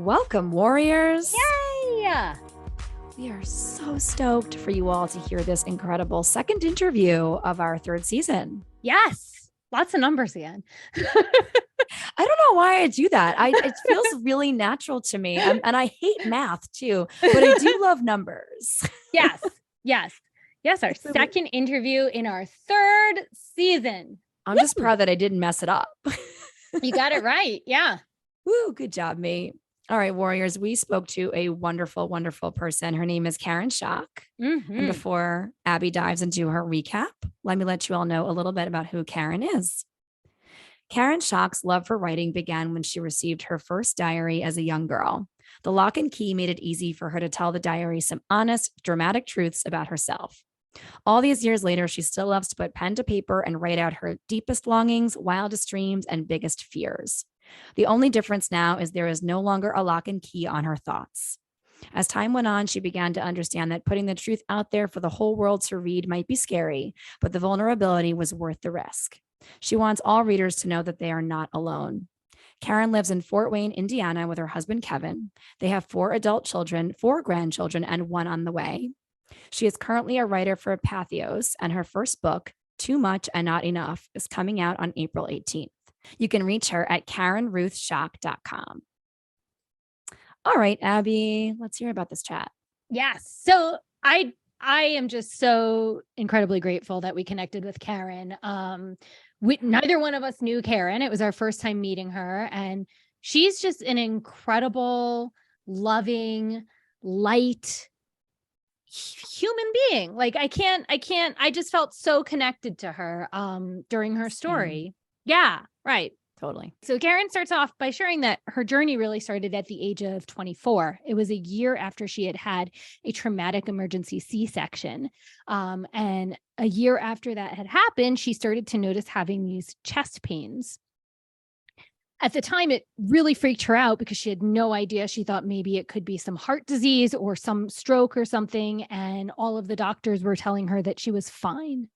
Welcome, warriors. Yay! We are so stoked for you all to hear this incredible second interview of our third season. Yes. Lots of numbers again. I don't know why I do that. It feels really natural to me. And I hate math too, but I do love numbers. Yes. Our second interview in our third season. I'm just proud that I didn't mess it up. You got it right. Yeah. Woo, good job, mate. All right, warriors, we spoke to a wonderful, wonderful person. Her name is Karen Schock. Mm-hmm. And before Abby dives into her recap, let me let you all know a little bit about who Karen is. Karen Schock's love for writing began when she received her first diary as a young girl. The lock and key made it easy for her to tell the diary some honest, dramatic truths about herself. All these years later, she still loves to put pen to paper and write out her deepest longings, wildest dreams, and biggest fears. The only difference now is there is no longer a lock and key on her thoughts. As time went on, she began to understand that putting the truth out there for the whole world to read might be scary, but the vulnerability was worth the risk. She wants all readers to know that they are not alone. Karen lives in Fort Wayne, Indiana, with her husband, Kevin. They have 4 adult children, 4 grandchildren, and 1 on the way. She is currently a writer for Pathos, and her first book, Too Much and Not Enough, is coming out on April 18th. You can reach her at KarenRuthSchock.com. All right, Abby, let's hear about this chat. Yes. So I am just so incredibly grateful that we connected with Karen. Neither one of us knew Karen. It was our first time meeting her, and she's just an incredible, loving, light human being. Like I just felt so connected to her during her story. Yeah, right. Totally. So Karen starts off by sharing that her journey really started at the age of 24. It was a year after she had had a traumatic emergency C-section. And a year after that had happened, she started to notice having these chest pains. At the time, it really freaked her out because she had no idea. She thought maybe it could be some heart disease or some stroke or something. And all of the doctors were telling her that she was fine.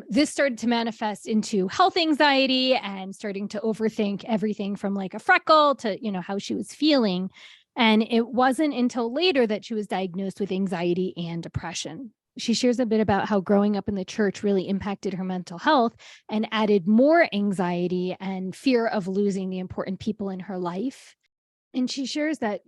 This started to manifest into health anxiety and starting to overthink everything from like a freckle to, how she was feeling. And it wasn't until later that she was diagnosed with anxiety and depression. She shares a bit about how growing up in the church really impacted her mental health and added more anxiety and fear of losing the important people in her life. And she shares that,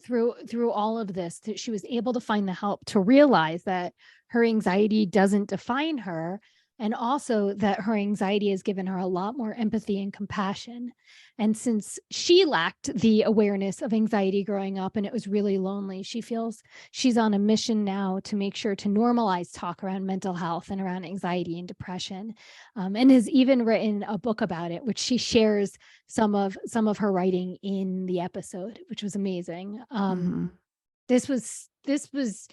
through all of this, that she was able to find the help to realize that her anxiety doesn't define her, and also that her anxiety has given her a lot more empathy and compassion. And since she lacked the awareness of anxiety growing up and it was really lonely, she feels she's on a mission now to make sure to normalize talk around mental health and around anxiety and depression, and has even written a book about it, which she shares some of her writing in the episode, which was amazing. This was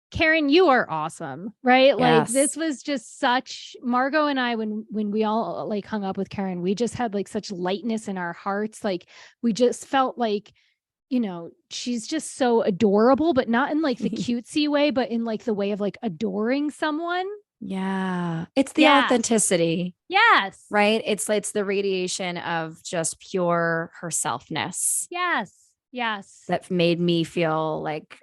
Karen, you are awesome, right? Yes. Like this was just such, Margot and I, when we all like hung up with Karen, we just had like such lightness in our hearts. Like we just felt like, she's just so adorable, but not in like the cutesy way, but in like the way of like adoring someone. Yeah. It's the authenticity. Yes. Right? It's the radiation of just pure herselfness. Yes. That made me feel like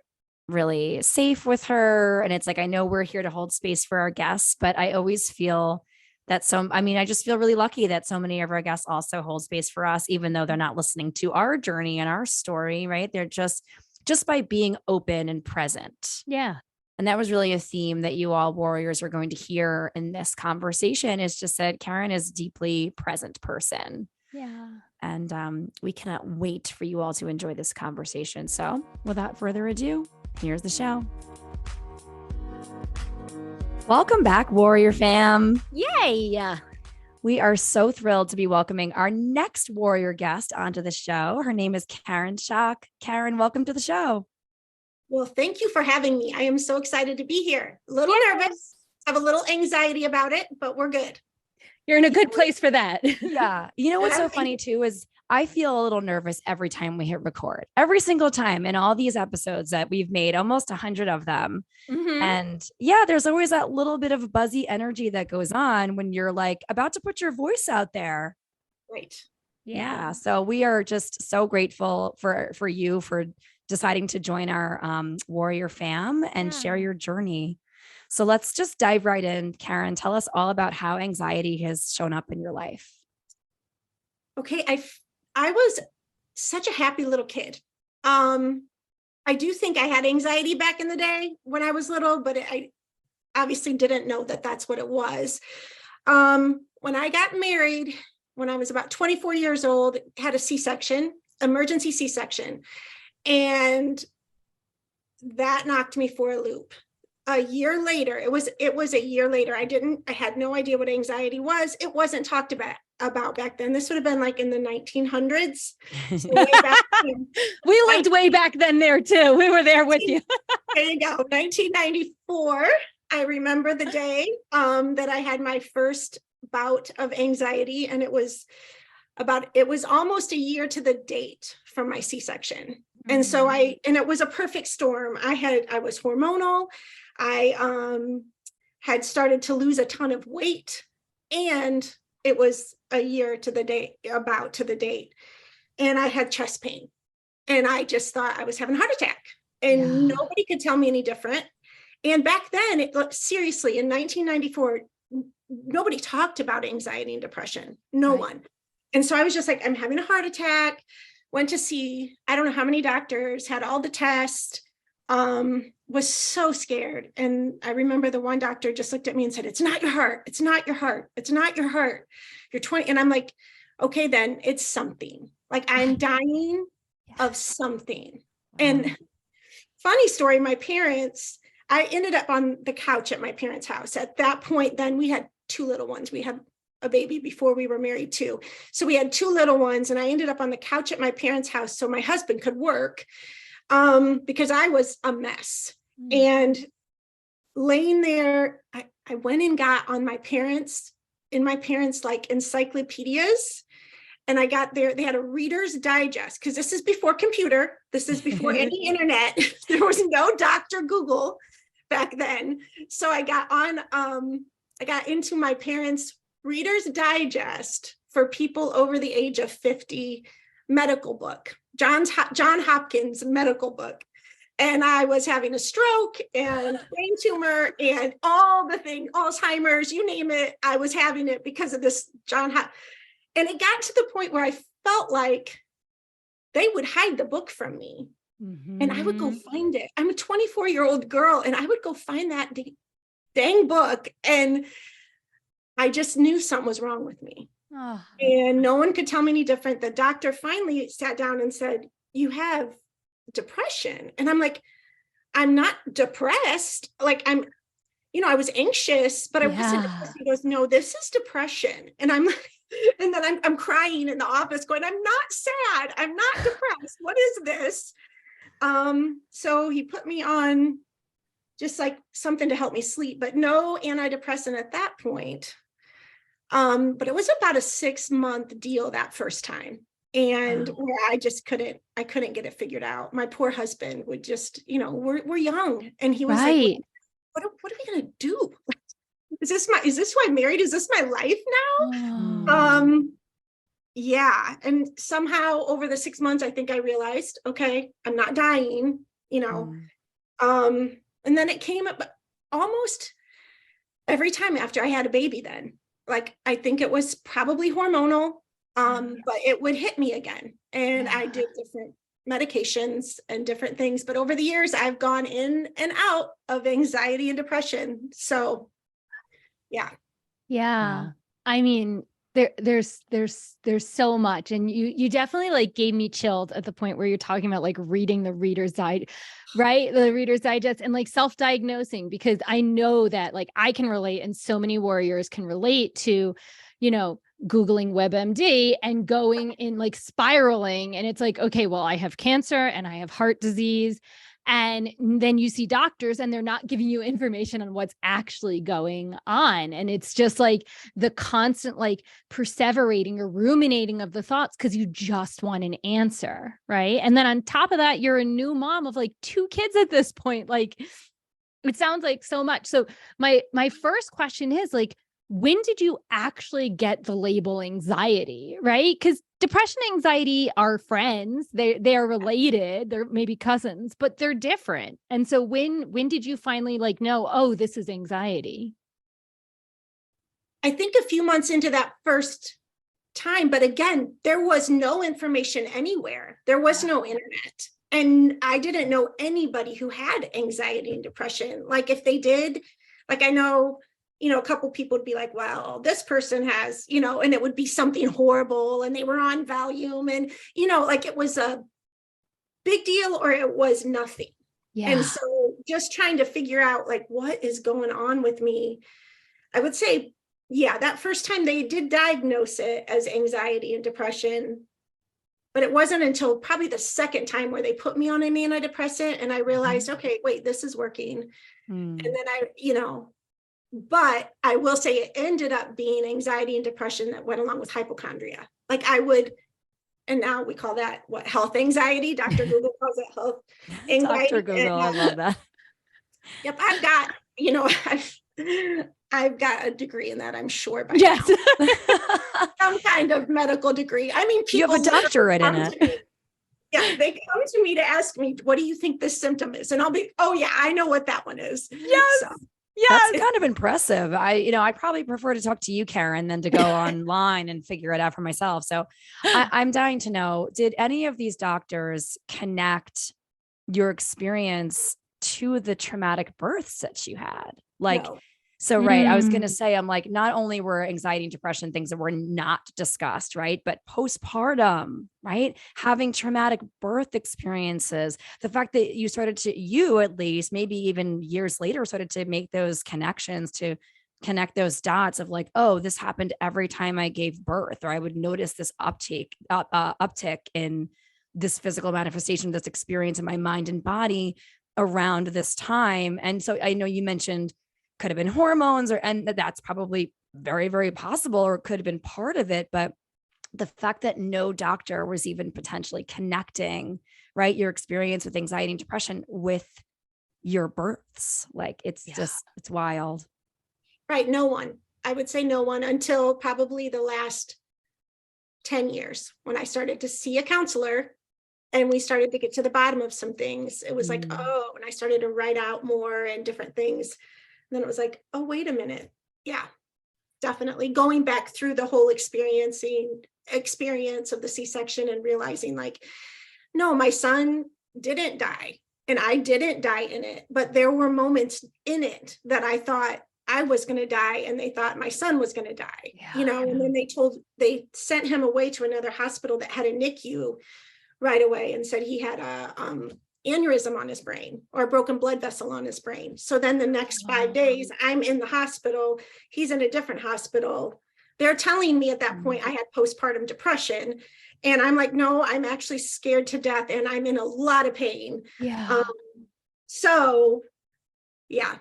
really safe with her. And it's like, I know we're here to hold space for our guests, but I always feel that I just feel really lucky that so many of our guests also hold space for us, even though they're not listening to our journey and our story, right? They're just by being open and present. Yeah. And that was really a theme that you all warriors are going to hear in this conversation, is just that Karen is a deeply present person. Yeah. And we cannot wait for you all to enjoy this conversation. So without further ado, here's the show. Welcome back, Warrior Fam. Yay. We are so thrilled to be welcoming our next Warrior guest onto the show. Her name is Karen Schock. Karen, welcome to the show. Well, thank you for having me. I am so excited to be here. A little nervous, have a little anxiety about it, but we're good. You're in a good place for that. Yeah. You know what's so funny too is I feel a little nervous every time we hit record, every single time in all these episodes that we've made, almost 100 of them. Mm-hmm. And yeah, there's always that little bit of buzzy energy that goes on when you're like about to put your voice out there. Right. Yeah. So we are just so grateful for you for deciding to join our warrior fam and share your journey. So let's just dive right in. Karen, tell us all about how anxiety has shown up in your life. Okay, I was such a happy little kid. I do think I had anxiety back in the day when I was little, but I obviously didn't know that that's what it was. When I got married, when I was about 24 years old, had a C-section, emergency C-section, and that knocked me for a loop. A year later, it was a year later. I had no idea what anxiety was. It wasn't talked about back then. This would have been like in the 1900s. So way back then. We lived way back then there too. We were there with you. There you go. 1994. I remember the day that I had my first bout of anxiety, and it was almost a year to the date from my C-section. And so it was a perfect storm. I was hormonal. I had started to lose a ton of weight, and it was a year to the date, about to the date. And I had chest pain, and I just thought I was having a heart attack, and nobody could tell me any different. And back then, seriously, in 1994, nobody talked about anxiety and depression. No one. And so I was just like, I'm having a heart attack. Went to see, I don't know how many doctors, had all the tests, was so scared. And I remember the one doctor just looked at me and said, it's not your heart. It's not your heart. It's not your heart. You're 20. And I'm like, okay, then it's something. Like I'm dying of something. And funny story, my parents, I ended up on the couch at my parents' house. At that point, then we had two little ones. We had a baby before we were married too. So we had two little ones, and I ended up on the couch at my parents' house so my husband could work because I was a mess. And laying there, I went and got on my parents' like encyclopedias. And I got there, they had a Reader's Digest, because this is before computer. This is before any internet. There was no Dr. Google back then. So I got into my parents' Reader's Digest for people over the age of 50 medical book, John Hopkins medical book. And I was having a stroke and brain tumor and all the things, Alzheimer's, you name it. I was having it because of this and it got to the point where I felt like they would hide the book from me. And I would go find it. I'm a 24-year-old girl, and I would go find that dang book. And I just knew something was wrong with me. And no one could tell me any different. The doctor finally sat down and said, you have depression. And I'm like, I'm not depressed. Like I was anxious, but I wasn't depressed. He goes, no, this is depression. And I'm like, and then I'm crying in the office going, I'm not sad. I'm not depressed. What is this? So he put me on just like something to help me sleep, but no antidepressant at that point. But it was about a 6-month deal that first time. And where I just couldn't get it figured out. My poor husband would just, we're young. And he was like, what are we going to do? Is this why I'm married? Is this my life now? Yeah. And somehow over the 6 months, I think I realized, okay, I'm not dying, and then it came up almost every time after I had a baby then. Like, I think it was probably hormonal, but it would hit me again. And I did different medications and different things. But over the years, I've gone in and out of anxiety and depression. So, yeah. I mean, there's so much, and you definitely like gave me chills at the point where you're talking about like reading the Reader's Digest, right? The Reader's Digest, and like self-diagnosing, because I know that like I can relate, and so many warriors can relate to, Googling WebMD and going in like spiraling. And it's like, okay, well, I have cancer and I have heart disease. And then you see doctors and they're not giving you information on what's actually going on. And it's just like the constant like perseverating or ruminating of the thoughts because you just want an answer, right? And then on top of that, you're a new mom of like 2 kids at this point. Like, it sounds like so much. So my first question is like, when did you actually get the label anxiety, right? Because depression and anxiety are friends. They are related. They're maybe cousins, but they're different. And so when did you finally like know, oh, this is anxiety? I think a few months into that first time, but again, there was no information anywhere. There was no internet. And I didn't know anybody who had anxiety and depression. Like if they did, like I know, a couple people would be like, well, this person has, and it would be something horrible and they were on Valium and, like it was a big deal or it was nothing. Yeah. And so just trying to figure out like, what is going on with me? I would say, yeah, that first time they did diagnose it as anxiety and depression, but it wasn't until probably the second time where they put me on an antidepressant and I realized, okay, wait, this is working. And then but I will say it ended up being anxiety and depression that went along with hypochondria. Like and now we call that health anxiety. Dr. Google calls it health anxiety. Dr. Google, I love that. Yep, I've got, I've got a degree in that, I'm sure. By yes. now. Some kind of medical degree. I mean, people you have a doctorate in it. Yeah, they come to me to ask me, what do you think this symptom is? And I'll be, oh yeah, I know what that one is. Yes. So, That's kind of impressive. I probably prefer to talk to you, Karen, than to go online and figure it out for myself. So I'm dying to know, did any of these doctors connect your experience to the traumatic births that you had? Like, no. So, right. I was going to say, I'm like, not only were anxiety and depression things that were not discussed, right? But postpartum, right? Having traumatic birth experiences, the fact that you at least, maybe even years later, started to make those connections, to connect those dots of like, oh, this happened every time I gave birth, or I would notice this uptick in this physical manifestation, this experience in my mind and body around this time. And so I know you mentioned could have been hormones, and that's probably very, very possible, or could have been part of it. But the fact that no doctor was even potentially connecting, right, your experience with anxiety and depression with your births, like it's wild. Right. No one. I would say no one until probably the last 10 years when I started to see a counselor and we started to get to the bottom of some things. It was like, oh, and I started to write out more and different things. And then it was like, oh, wait a minute. Yeah, definitely going back through the whole experience of the C-section and realizing like, no, my son didn't die and I didn't die in it, but there were moments in it that I thought I was going to die and they thought my son was going to die, and then they sent him away to another hospital that had a NICU right away and said he had a aneurysm on his brain or a broken blood vessel on his brain. So then the next 5 days I'm in the hospital, he's in a different hospital. They're telling me at that point I had postpartum depression. And I'm like, no, I'm actually scared to death and I'm in a lot of pain. Yeah. So yeah,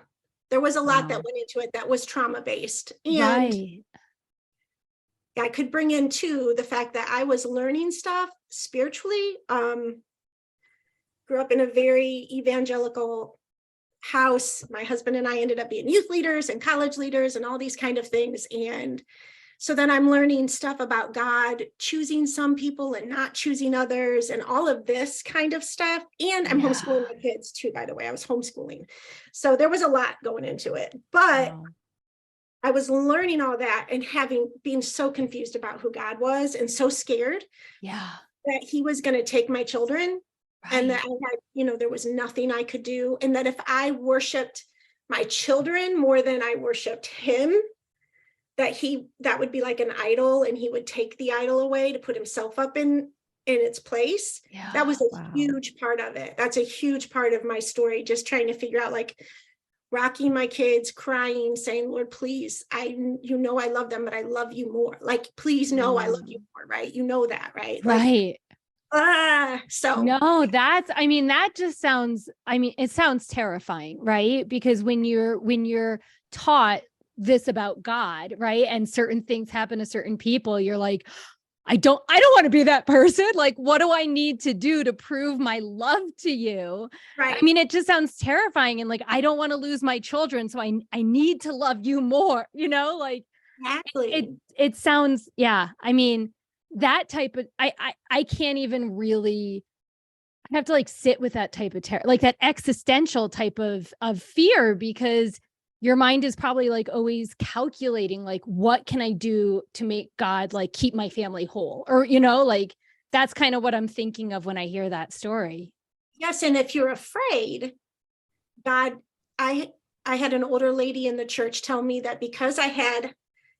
there was a lot that went into it that was trauma-based. And I could bring in too, the fact that I was learning stuff spiritually. Grew up in a very evangelical house. My husband and I ended up being youth leaders and college leaders and all these kind of things. And so then I'm learning stuff about God choosing some people and not choosing others and all of this kind of stuff. And I'm homeschooling my kids too, by the way. I was homeschooling. So there was a lot going into it. But I was learning all that and being so confused about who God was and so scared that he was going to take my children. And that I had, there was nothing I could do. And that if I worshiped my children more than I worshiped him, that would be like an idol and he would take the idol away to put himself up in its place. That was a huge part of it. That's a huge part of my story. Just trying to figure out like rocking my kids, crying, saying, Lord, please, I love them, but I love you more. Like, please know I love you more. Right. You know that. Right. Right. So no, that just sounds, it sounds terrifying, right? Because when you're taught this about God, right? And certain things happen to certain people, you're like, I don't want to be that person. Like, what do I need to do to prove my love to you? Right. It just sounds terrifying. And like, I don't want to lose my children. So I need to love you more, like exactly. it sounds, that type of, I can't even really, I have to like sit with that type of terror, like that existential type of fear, because your mind is probably like always calculating, like, what can I do to make God like keep my family whole? Or, like that's kind of what I'm thinking of when I hear that story. Yes. And if you're afraid, God, I had an older lady in the church tell me that because I had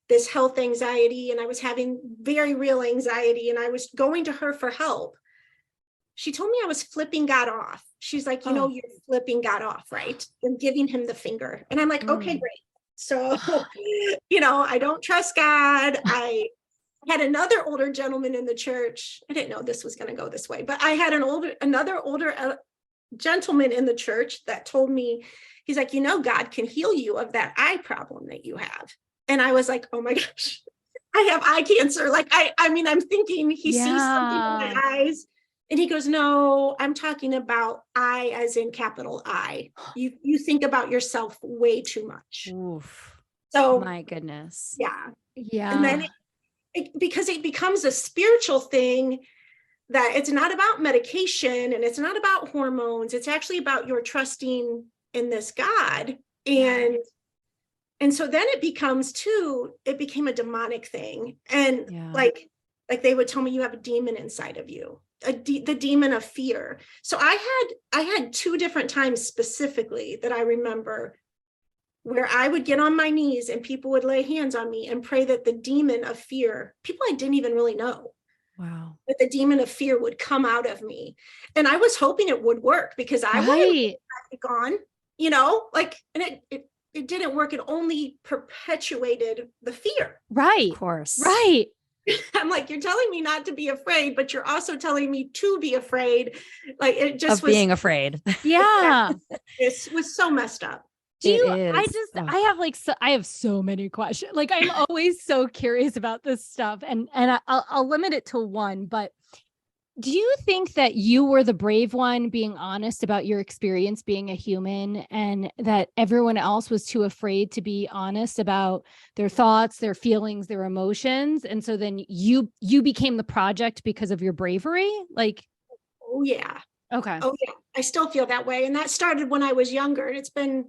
this health anxiety and I was having very real anxiety and I was going to her for help, she told me I was flipping God off. She's like, you're flipping God off, right? And giving him the finger. And I'm like, okay, great. So, I don't trust God. I had another older gentleman in the church. I didn't know this was going to go this way, but I had another older gentleman in the church that told me, he's like, God can heal you of that eye problem that you have. And I was like, oh my gosh, I have eye cancer. Like, I'm thinking he sees something in my eyes. And he goes, no, I'm talking about I as in capital I. You think about yourself way too much. Oof. So my goodness. Yeah. Yeah. And then because it becomes a spiritual thing, that it's not about medication and it's not about hormones. It's actually about your trusting in this God. And so then it became a demonic thing. And like they would tell me, you have a demon inside of you, the demon of fear. So I had 2 different times specifically that I remember where I would get on my knees and people would lay hands on me and pray that the demon of fear, people I didn't even really know, that the demon of fear would come out of me. And I was hoping it would work because I wanted to be gone, and it didn't work. It only perpetuated the fear. Right. Of course. Right. I'm like, you're telling me not to be afraid, but you're also telling me to be afraid. Like it just was being afraid. Yeah. It was so messed up. I have so many questions. Like I'm always so curious about this stuff, and I'll limit it to one, but do you think that you were the brave one being honest about your experience being a human, and that everyone else was too afraid to be honest about their thoughts, their feelings, their emotions? And so then you became the project because of your bravery? Like, oh yeah. Okay. Oh yeah. I still feel that way. And that started when I was younger. It's been,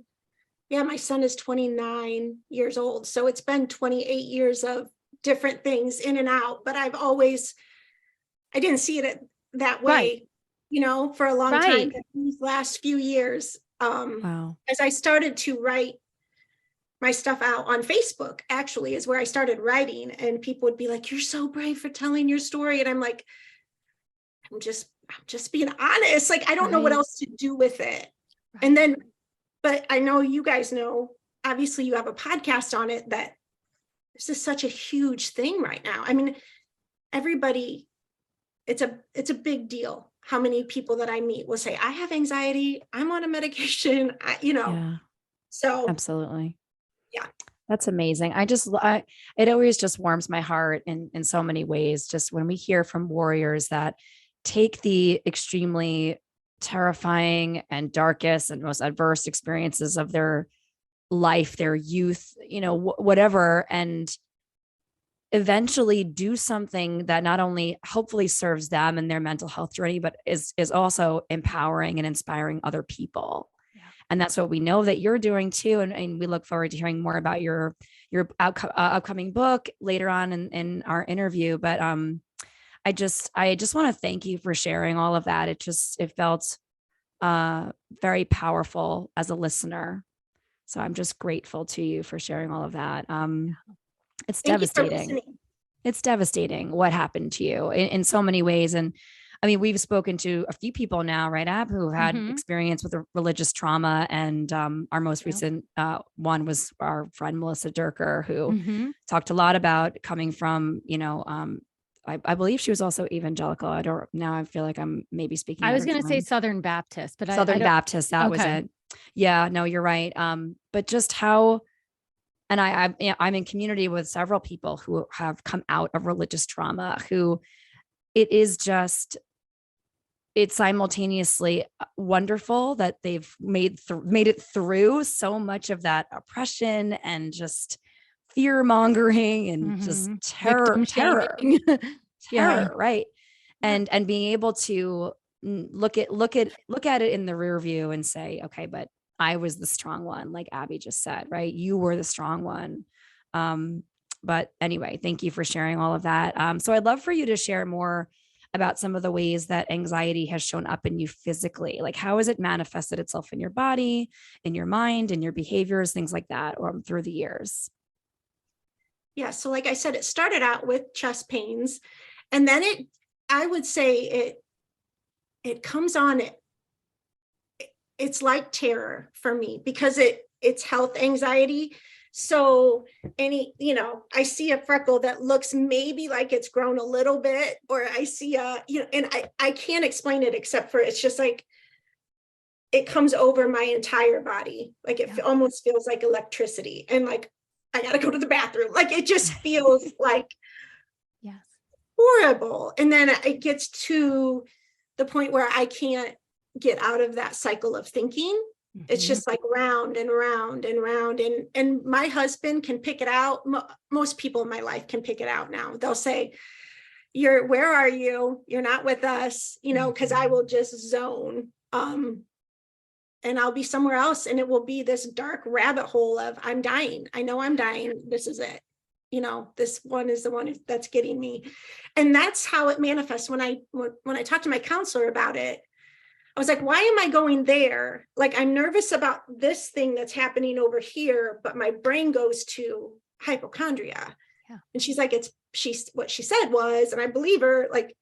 my son is 29 years old. So it's been 28 years of different things in and out, but I didn't see it that way, for a long time. These last few years, as I started to write my stuff out on Facebook, actually is where I started writing, and people would be like, you're so brave for telling your story. And I'm like, I'm just being honest. Like, I don't know what else to do with it. And then, but I know you guys know, obviously you have a podcast on it, that this is such a huge thing right now. I mean, everybody, it's a big deal. How many people that I meet will say, I have anxiety, I'm on a medication, So absolutely. Yeah. That's amazing. It always just warms my heart in so many ways. Just when we hear from warriors that take the extremely terrifying and darkest and most adverse experiences of their life, their youth, whatever, and eventually do something that not only hopefully serves them and their mental health journey, but is also empowering and inspiring other people. Yeah. And that's what we know that you're doing too. And we look forward to hearing more about your upcoming book later on in our interview. But I just want to thank you for sharing all of that. It felt very powerful as a listener. So I'm just grateful to you for sharing all of that. It's devastating. It's devastating what happened to you in so many ways. And I mean, we've spoken to a few people now, right, Ab, who had experience with religious trauma. And our most recent one was our friend, Melissa Durker, who talked a lot about coming from, I believe she was also evangelical. I feel like I'm maybe speaking. I was going to say Southern Baptist, but Southern Baptist, that was it. Yeah, no, you're right. But just how, and I'm in community with several people who have come out of religious trauma, who it's simultaneously wonderful that they've made it through so much of that oppression and just fear mongering and just terror. terror, right? And being able to look at it in the rear view and say, okay, but I was the strong one, like Abby just said, right? You were the strong one. But anyway, thank you for sharing all of that. So I'd love for you to share more about some of the ways that anxiety has shown up in you physically. Like, how has it manifested itself in your body, in your mind, in your behaviors, things like that, or through the years? Yeah. So like I said, it started out with chest pains, and then I would say it comes on, it's like terror for me because it's health anxiety. So I see a freckle that looks maybe like it's grown a little bit, or I see and I can't explain it except for it's just like, it comes over my entire body. Like it almost feels like electricity, and like, I got to go to the bathroom. Like it just feels like horrible. And then it gets to the point where I can't get out of that cycle of thinking. It's just like round and round and round. And my husband can pick it out. Most people in my life can pick it out now. They'll say, where are you? You're not with us, because I will just zone. And I'll be somewhere else, and it will be this dark rabbit hole of, I'm dying. I know I'm dying. This is it. This one is the one that's getting me. And that's how it manifests. When I talked to my counselor about it, I was like, why am I going there? Like, I'm nervous about this thing that's happening over here, but my brain goes to hypochondria. Yeah. And she's like, what she said was, and I believe her, like,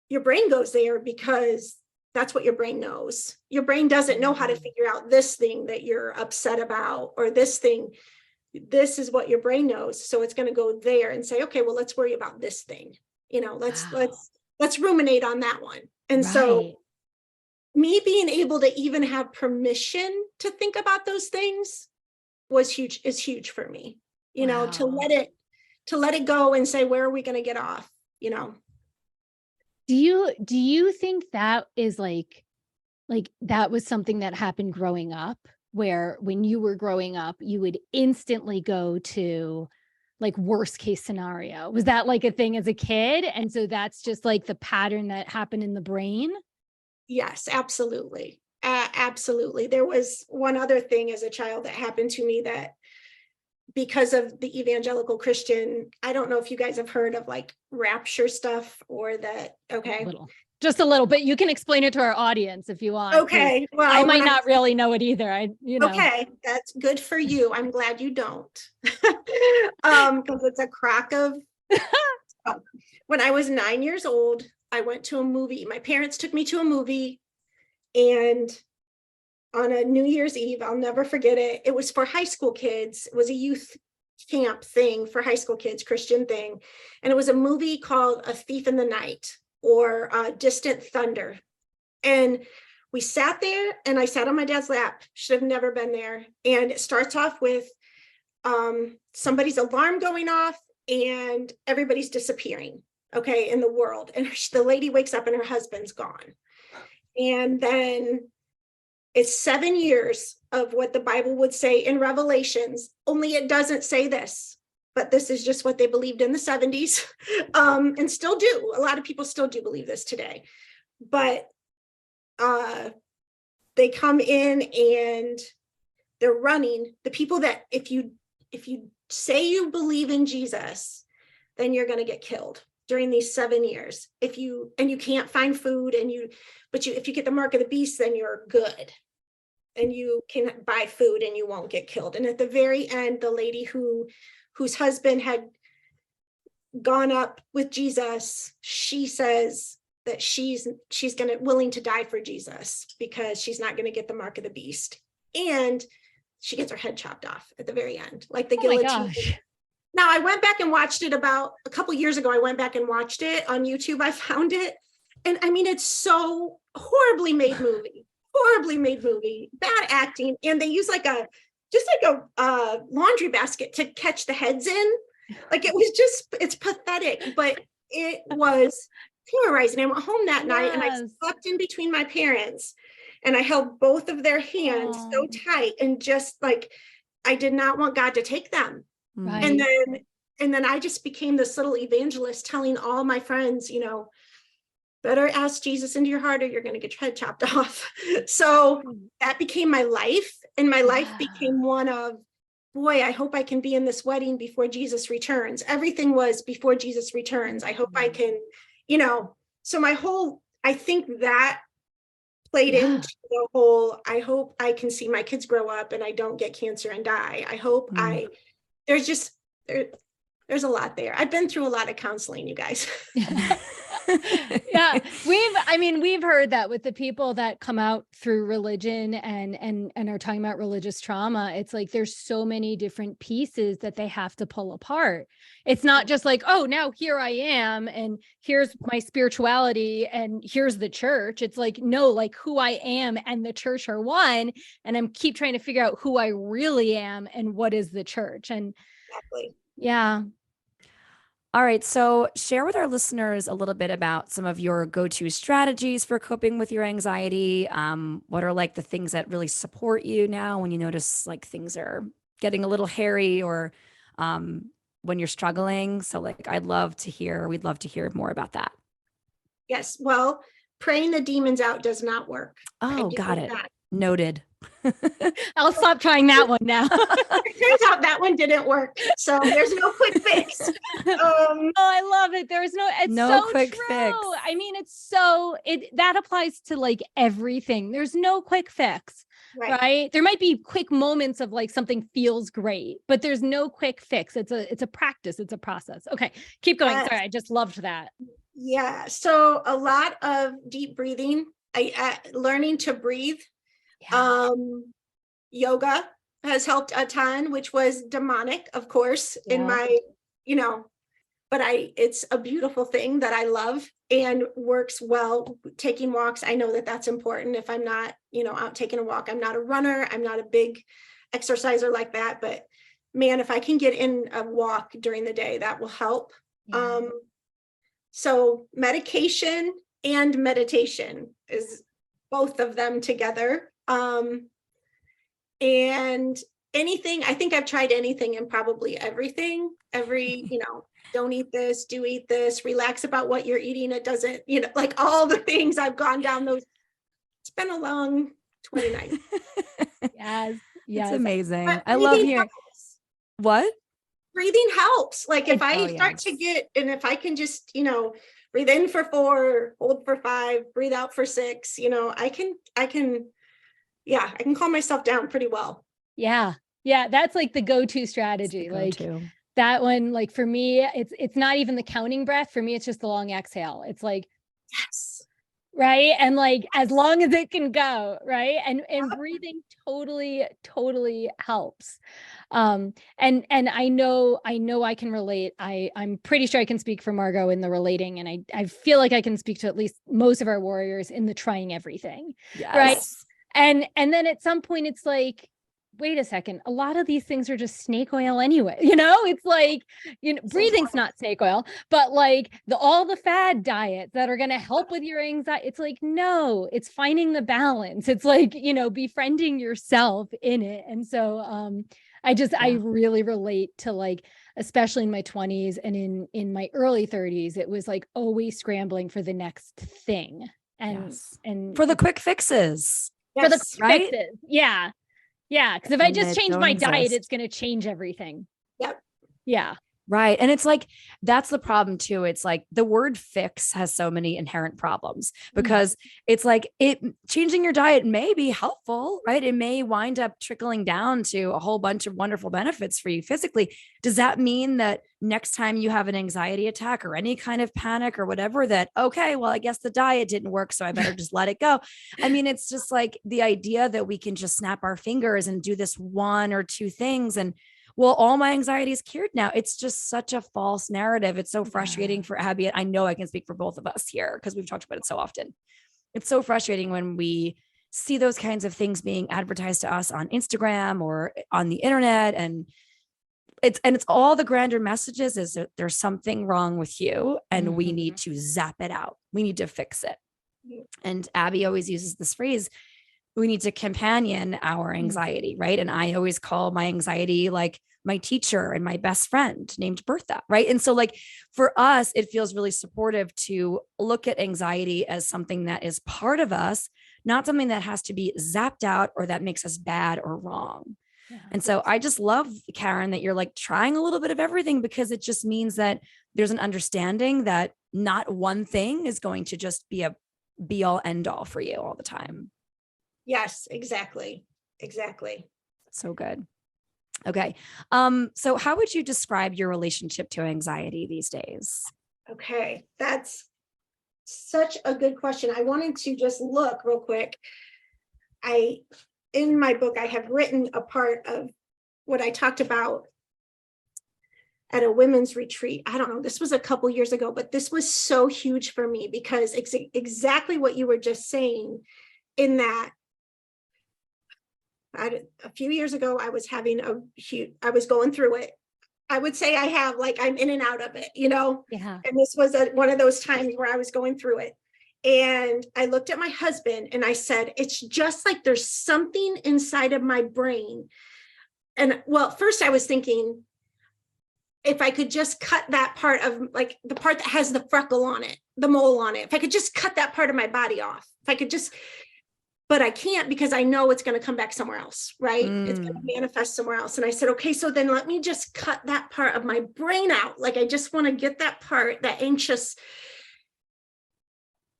your brain goes there because that's what your brain knows. Your brain doesn't know how to figure out this thing that you're upset about, or this thing. This is what your brain knows. So it's going to go there and say, okay, well, let's worry about this thing. Let's ruminate on that one. And so me being able to even have permission to think about those things is huge for me, to let it go and say, where are we going to get off? Do you think that is like that was something that happened growing up, where when you were growing up, you would instantly go to like worst case scenario? Was that like a thing as a kid? And so that's just like the pattern that happened in the brain? Yes, absolutely. Absolutely. There was one other thing as a child that happened to me that, because of the evangelical Christian, I don't know if you guys have heard of like rapture stuff, or that. Okay. Just a little bit. You can explain it to our audience if you want. Okay. Well, I might not really know it either. Okay. That's good for you. I'm glad you don't. Because it's a crock of. When I was 9 years old, I went to a movie. My parents took me to a movie, and on a New Year's Eve, I'll never forget it. It was for high school kids. It was a youth camp thing for high school kids, Christian thing. And it was a movie called A Thief in the Night, or Distant Thunder. And we sat there, and I sat on my dad's lap. Should have never been there. And it starts off with somebody's alarm going off, and everybody's disappearing, okay, in the world. And the lady wakes up and her husband's gone. And then it's 7 years of what the Bible would say in Revelations, only it doesn't say this, but this is just what they believed in the 70s, and still do. A lot of people still do believe this today. But they come in and they're running. The people that, if you say you believe in Jesus, then you're going to get killed during these 7 years. If you can't find food, if you get the mark of the beast, then you're good. And you can buy food and you won't get killed. And at the very end, the lady whose husband had gone up with Jesus, she says that she's willing to die for Jesus because she's not going to get the mark of the beast. And she gets her head chopped off at the very end, like the guillotine. Now, I went back and watched it about a couple years ago. I went back and watched it on YouTube. I found it. And I mean, it's so horribly made movie, bad acting. And they use just like a laundry basket to catch the heads in. Like it's pathetic, but it was terrorizing. I went home that night and I slept in between my parents, and I held both of their hands so tight, and just like, I did not want God to take them. Right. And then And then I just became this little evangelist telling all my friends, better ask Jesus into your heart or you're going to get your head chopped off. So that became my life. And my life became one of, boy, I hope I can be in this wedding before Jesus returns. Everything was before Jesus returns. I hope I can, so I think that played into the whole, I hope I can see my kids grow up and I don't get cancer and die. I hope there's a lot there. I've been through a lot of counseling, you guys. Yeah, we've heard that with the people that come out through religion and are talking about religious trauma. It's like there's so many different pieces that they have to pull apart. It's not just like, oh, now here I am and here's my spirituality and here's the church. It's like, no, like who I am and the church are one, and I'm keep trying to figure out who I really am and what is the church. And exactly. Yeah. All right. So share with our listeners a little bit about some of your go-to strategies for coping with your anxiety. What are like the things that really support you now when you notice like things are getting a little hairy or when you're struggling? So like, we'd love to hear more about that. Yes. Well, praying the demons out does not work. Oh, got it. Noted. I'll stop trying that one now. It turns out that one didn't work. So there's no quick fix. Oh, I love it. There's no quick true. Fix. I mean, that applies to like everything. There's no quick fix, right? There might be quick moments of like something feels great, but there's no quick fix. It's a practice. It's a process. Okay. Keep going. Sorry. I just loved that. Yeah. So a lot of deep breathing, learning to breathe. Yeah. Yoga has helped a ton, which was demonic, of course, in my, but it's a beautiful thing that I love and works well. Taking walks, I know that that's important. If I'm not, out taking a walk, I'm not a runner, I'm not a big exerciser like that, but man, if I can get in a walk during the day, that will help. Yeah. So medication and meditation is both of them together. And anything, I think I've tried anything and probably everything, don't eat this, do eat this, relax about what you're eating. It doesn't, like all the things I've gone down those. It's been a long 29. Yes. It's amazing. I love hearing. What? Breathing helps. Like if I start to get, and if I can just, breathe in for 4, hold for 5, breathe out for 6, I can calm myself down pretty well. Yeah. Yeah. That's like the go-to strategy. Like that one, like for me, it's not even the counting breath. For me, it's just the long exhale. It's like, yes. Right. And like, as long as it can go. Right. And breathing totally helps. And I know I can relate. I'm pretty sure I can speak for Margot in the relating. And I feel like I can speak to at least most of our warriors in the trying everything. Yes. Right. And then at some point it's like, wait a second, a lot of these things are just snake oil anyway. It's like, breathing's not snake oil, but like all the fad diets that are going to help with your anxiety. It's like, no, it's finding the balance. It's like, befriending yourself in it. And so, I really relate to like, especially in my 20s and in my early 30s, it was like always scrambling for the next thing and for the quick fixes. For the quick fixes. Yeah. Yeah. Because if I just change my diet, it's going to change everything. Yep. Yeah. Right. And it's like, that's the problem too. It's like the word fix has so many inherent problems because it's like changing your diet may be helpful, right? It may wind up trickling down to a whole bunch of wonderful benefits for you physically. Does that mean that next time you have an anxiety attack or any kind of panic or whatever that, okay, well, I guess the diet didn't work, so I better just let it go. I mean, it's just like the idea that we can just snap our fingers and do this 1 or 2 things and well, all my anxiety is cured now. It's just such a false narrative. It's so frustrating for Abby. I know I can speak for both of us here because we've talked about it so often. It's so frustrating when we see those kinds of things being advertised to us on Instagram or on the internet. And it's all the grander messages is that there's something wrong with you and we need to zap it out. We need to fix it. And Abby always uses this phrase, we need to companion our anxiety, right? And I always call my anxiety like my teacher and my best friend named Bertha, right? And so like for us, it feels really supportive to look at anxiety as something that is part of us, not something that has to be zapped out or that makes us bad or wrong. Yeah. And so I just love, Karen, that you're like trying a little bit of everything, because it just means that there's an understanding that not one thing is going to just be a be all end all for you all the time. Yes, exactly. Exactly. So good. Okay. So how would you describe your relationship to anxiety these days? Okay. That's such a good question. I wanted to just look real quick. In my book, I have written a part of what I talked about at a women's retreat. I don't know, this was a couple years ago, but this was so huge for me because it's exactly what you were just saying, in that a few years ago, I was going through it. I would say I'm in and out of it, Yeah. and this was one of those times where I was going through it. And I looked at my husband and I said, it's just like there's something inside of my brain. And well, first I was thinking, if I could just cut that part of, like, the part that has the freckle on it, the mole on it, if I could just cut that part of my body off, if I could just, but I can't, because I know it's going to come back somewhere else, right? It's going to manifest somewhere else. And I said, okay, so then let me just cut that part of my brain out. Like, I just want to get that part, that anxious.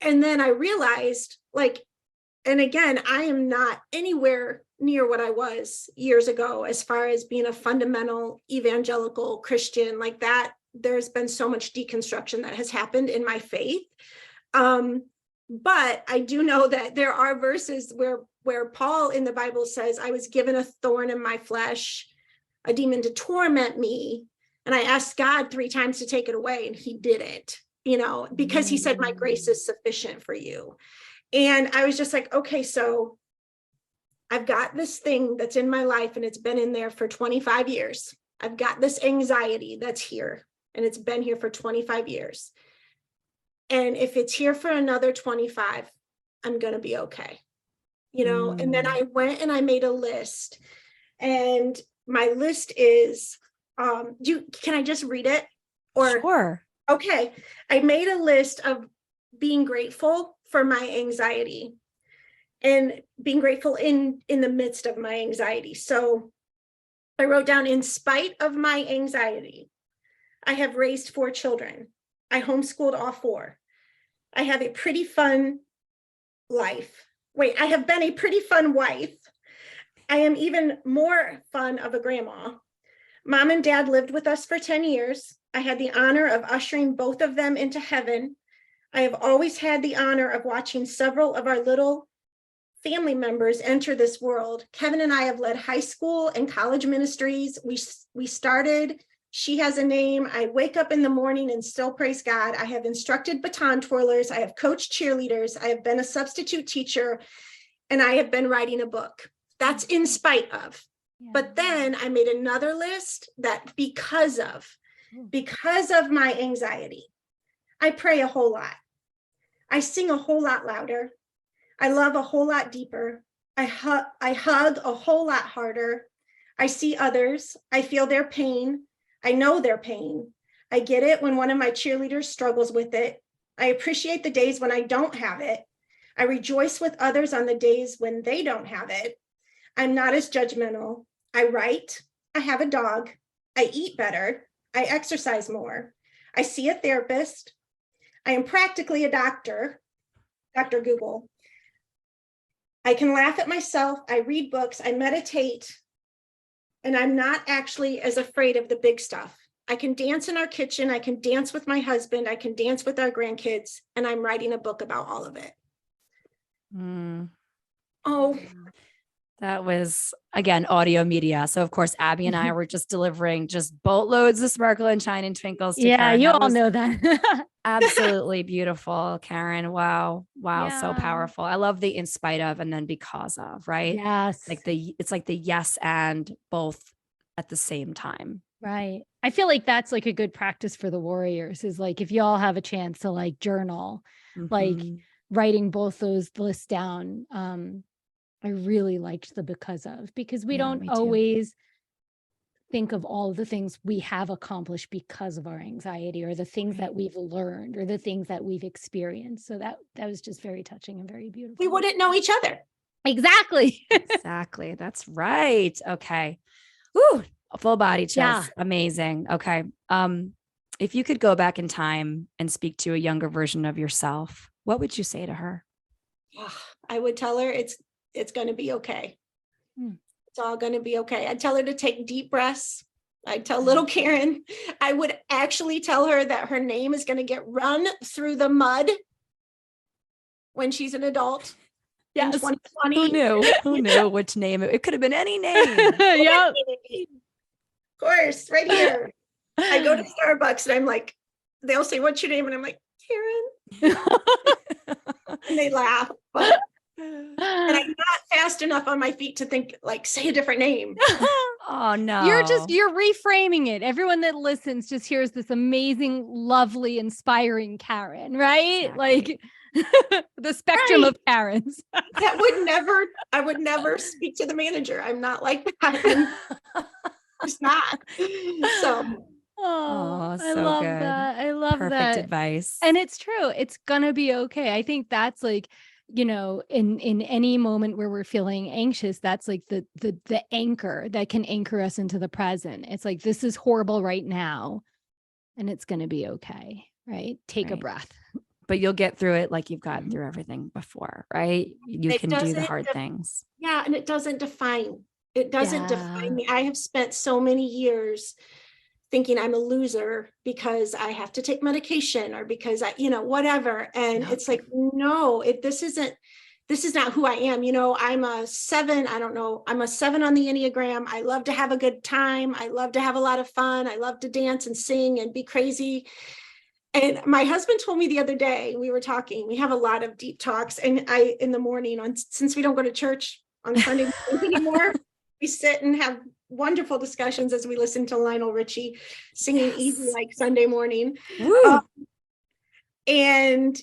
And then I realized, like, and again, I am not anywhere near what I was years ago as far as being a fundamental evangelical Christian like that. There's been so much deconstruction that has happened in my faith. But I do know that there are verses where Paul in the Bible says, I was given a thorn in my flesh, a demon to torment me. And I asked God 3 times to take it away, and he did it, because he said, my grace is sufficient for you. And I was just like, okay, so I've got this thing that's in my life, and it's been in there for 25 years. I've got this anxiety that's here, and it's been here for 25 years. And if it's here for another 25, I'm going to be okay. And then I went and I made a list, and my list is, can I just read it? Or Sure. Okay. I made a list of being grateful for my anxiety and being grateful in the midst of my anxiety. So I wrote down, in spite of my anxiety, I have raised 4 children. I homeschooled all 4. I have a pretty fun life. I have been a pretty fun wife. I am even more fun of a grandma. Mom and Dad lived with us for 10 years. I had the honor of ushering both of them into heaven. I have always had the honor of watching several of our little family members enter this world. Kevin and I have led high school and college ministries. We started She Has a Name. I wake up in the morning and still praise God. I have instructed baton twirlers. I have coached cheerleaders. I have been a substitute teacher, and I have been writing a book. That's in spite of. Yeah. But then I made another list that because of my anxiety, I pray a whole lot. I sing a whole lot louder. I love a whole lot deeper. I hug a whole lot harder. I see others. I feel their pain. I know their pain. I get it when one of my cheerleaders struggles with it. I appreciate the days when I don't have it. I rejoice with others on the days when they don't have it. I'm not as judgmental. I write. I have a dog. I eat better. I exercise more. I see a therapist. I am practically a doctor, Dr. Google. I can laugh at myself. I read books. I meditate. And I'm not actually as afraid of the big stuff. I can dance in our kitchen. I can dance with my husband. I can dance with our grandkids. And I'm writing a book about all of it. Oh, that was, again, audio media. So of course, Abby and I were just delivering just boatloads of sparkle and shine and twinkles to Yeah, Karen. you all know that. Absolutely beautiful, Karen. Wow. Yeah. So powerful. I love the in spite of and then because of, right? Yes. It's like the yes and both at the same time. Right. I feel like that's like a good practice for the warriors, is like, if you all have a chance to like journal, like writing both those lists down. I really liked the because of, because we don't always think of all of the things we have accomplished because of our anxiety, or the things that we've learned, or the things that we've experienced. So that was just very touching and very beautiful. We wouldn't know each other. Exactly. Exactly. That's right. Okay. Ooh, full body chills. Yeah. Amazing. Okay. If you could go back in time and speak to a younger version of yourself, what would you say to her? I would tell her it's going to be okay. It's all going to be okay. I'd tell her to take deep breaths. I'd tell little Karen, I would actually tell her that her name is going to get run through the mud when she's an adult. Yes. In 2020. Who knew? Who knew which name? It could have been any name. Yeah. Of course, right here. I go to Starbucks and I'm like, they'll say, what's your name? And I'm like, Karen. And they laugh. But, and I'm not fast enough on my feet to think, like, say a different name. Oh, no. You're reframing it. Everyone that listens just hears this amazing, lovely, inspiring Karen, right? Exactly. Like the spectrum Right. of Karens. I would never speak to the manager. I'm not like that. I'm just not. So Oh, I so love good. that. I love Perfect that. advice. And it's true. It's gonna be okay. I think that's like, in any moment where we're feeling anxious, that's like the anchor that can anchor us into the present. It's like, this is horrible right now, and it's gonna be okay. Right? Take a Right. breath. But you'll get through it like you've gotten through everything before, right? You It can do the doesn't hard things. yeah, and it doesn't define. It doesn't Yeah. define me. I have spent so many years thinking I'm a loser because I have to take medication or because I, whatever. And Yep. it's like, no, this is not who I am. I'm a 7. I don't know. I'm a 7 on the Enneagram. I love to have a good time. I love to have a lot of fun. I love to dance and sing and be crazy. And my husband told me the other day, we were talking, we have a lot of deep talks, and in the morning, since we don't go to church on Sunday anymore, we sit and have wonderful discussions as we listen to Lionel Richie singing Yes. Easy Like Sunday Morning. Woo. And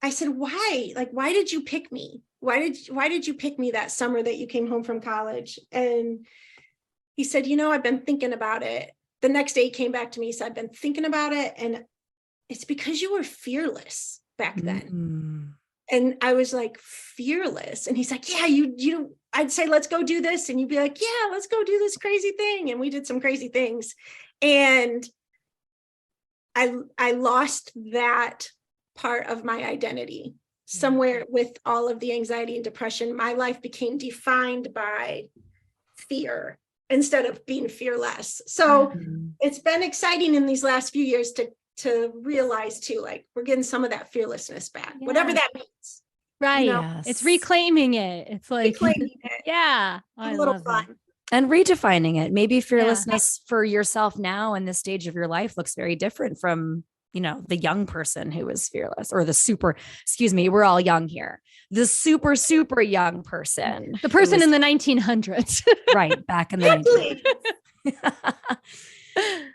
I said, why? Like, why did you pick me? Why did you pick me that summer that you came home from college? And he said, I've been thinking about it. The next day he came back to me, he said, I've been thinking about it. And it's because you were fearless back then. And I was like, fearless. And he's like, yeah, I'd say, let's go do this. And you'd be like, yeah, let's go do this crazy thing. And we did some crazy things. And I lost that part of my identity somewhere with all of the anxiety and depression. My life became defined by fear instead of being fearless. So it's been exciting in these last few years to realize too, like, we're getting some of that fearlessness back, whatever that means. Right. Yes. It's reclaiming it. It's like, Reclaiming it. yeah, A little fun. And redefining it. Maybe fearlessness for yourself now in this stage of your life looks very different from, the young person who was fearless, or we're all young here. The super, super young person. The person in the 1900s. Right. Back in the 1900s.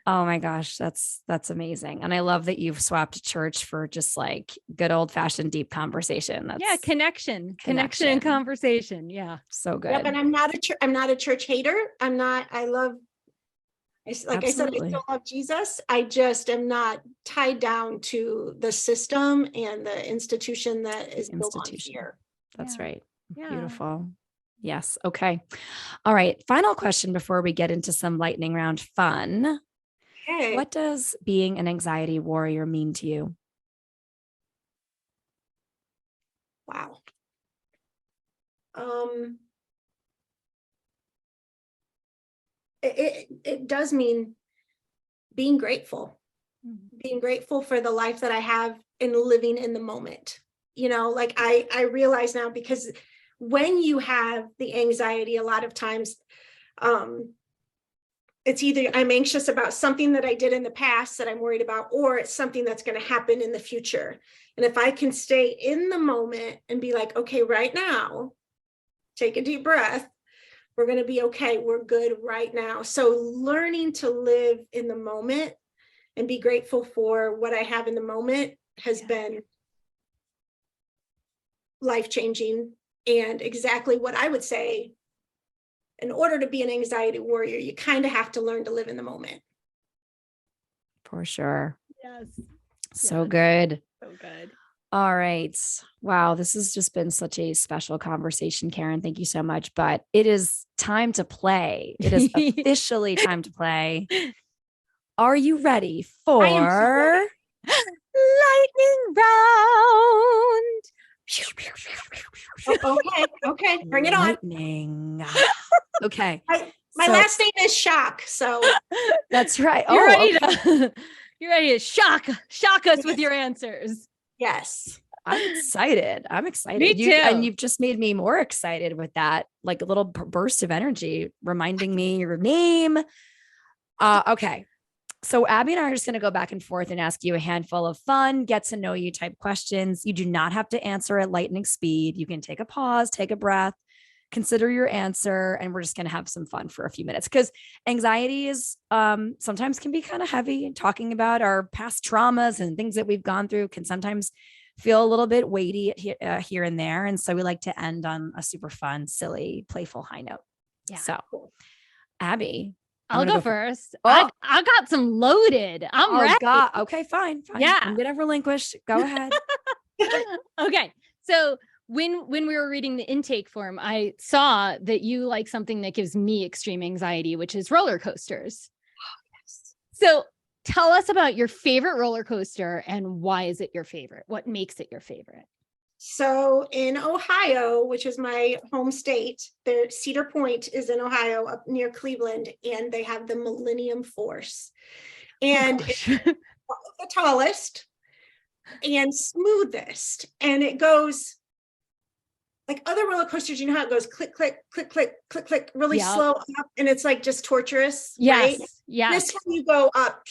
Oh my gosh, that's amazing. And I love that you've swapped church for just like good old fashioned deep conversation. That's connection and conversation. Yeah. So good. Yep, and I'm not a church hater. I said, I still love Jesus. I just am not tied down to the system and the institution that is built on fear. That's right. Yeah. Beautiful. Yes. Okay. All right. Final question before we get into some lightning round fun. Okay. What does being an anxiety warrior mean to you? Wow. It does mean being grateful for the life that I have and living in the moment. Like I realize now, because when you have the anxiety, a lot of times, it's either I'm anxious about something that I did in the past that I'm worried about, or it's something that's going to happen in the future. And if I can stay in the moment and be like, okay, right now, take a deep breath, we're going to be okay. We're good right now. So learning to live in the moment and be grateful for what I have in the moment has been life-changing, and exactly what I would say in order to be an anxiety warrior, you kind of have to learn to live in the moment. For sure. Yes. So Yes. good. So good. All right. Wow. This has just been such a special conversation, Karen. Thank you so much. But it is time to play. It is officially time to play. Are you ready for I am so ready. lightning round? Okay, bring it on. Lightning. Okay. My last name is Shock, so that's right. You're ready okay. to you're ready to shock us with your answers. yes. I'm excited. Me too. And you've just made me more excited with that, like a little burst of energy, reminding me your name. Okay. So Abby and I are just going to go back and forth and ask you a handful of fun, get to know you type questions. You do not have to answer at lightning speed. You can take a pause, take a breath, consider your answer, and we're just going to have some fun for a few minutes, because anxiety is sometimes can be kind of heavy. Talking about our past traumas and things that we've gone through can sometimes feel a little bit weighty here and there. And so we like to end on a super fun, silly, playful high note. Yeah. So Abby, I'll go first. Oh. I got some loaded. I'm ready. God. Okay, fine. Yeah. I'm going to relinquish. Go ahead. Okay. So when we were reading the intake form, I saw that you like something that gives me extreme anxiety, which is roller coasters. Yes. So tell us about your favorite roller coaster and why is it your favorite? What makes it your favorite? So in Ohio, which is my home state, there Cedar Point is in Ohio, up near Cleveland, and they have the Millennium Force. And it's the tallest and smoothest. And it goes like other roller coasters, you know how it goes click, click, click, click, click, click, really slow up, and it's like just torturous. Yes. Right? Yes. This time you go up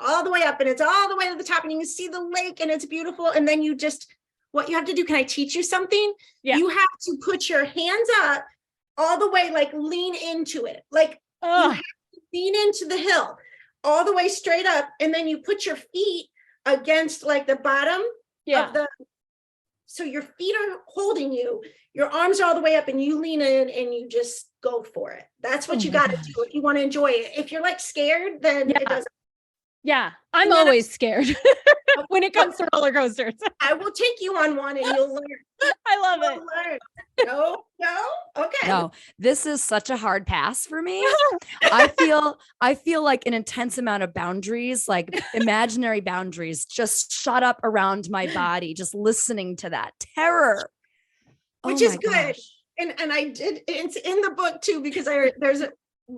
all the way up, and it's all the way to the top, and you can see the lake, and it's beautiful. And then you just, what you have to do, can I teach you something? Yeah. You have to put your hands up all the way, like lean into it. Like you have to lean into the hill all the way straight up. And then you put your feet against like the bottom of the, so your feet are holding you, your arms are all the way up, and you lean in and you just go for it. That's what you got to do if you want to enjoy it. If you're like scared, then it doesn't. Yeah, I'm always scared when it comes to roller coasters. I will take you on one and you'll learn. I love it. No, okay. No, this is such a hard pass for me. I feel like an intense amount of boundaries, like imaginary boundaries, just shot up around my body, just listening to that terror. Which is good. And I did, it's in the book too, because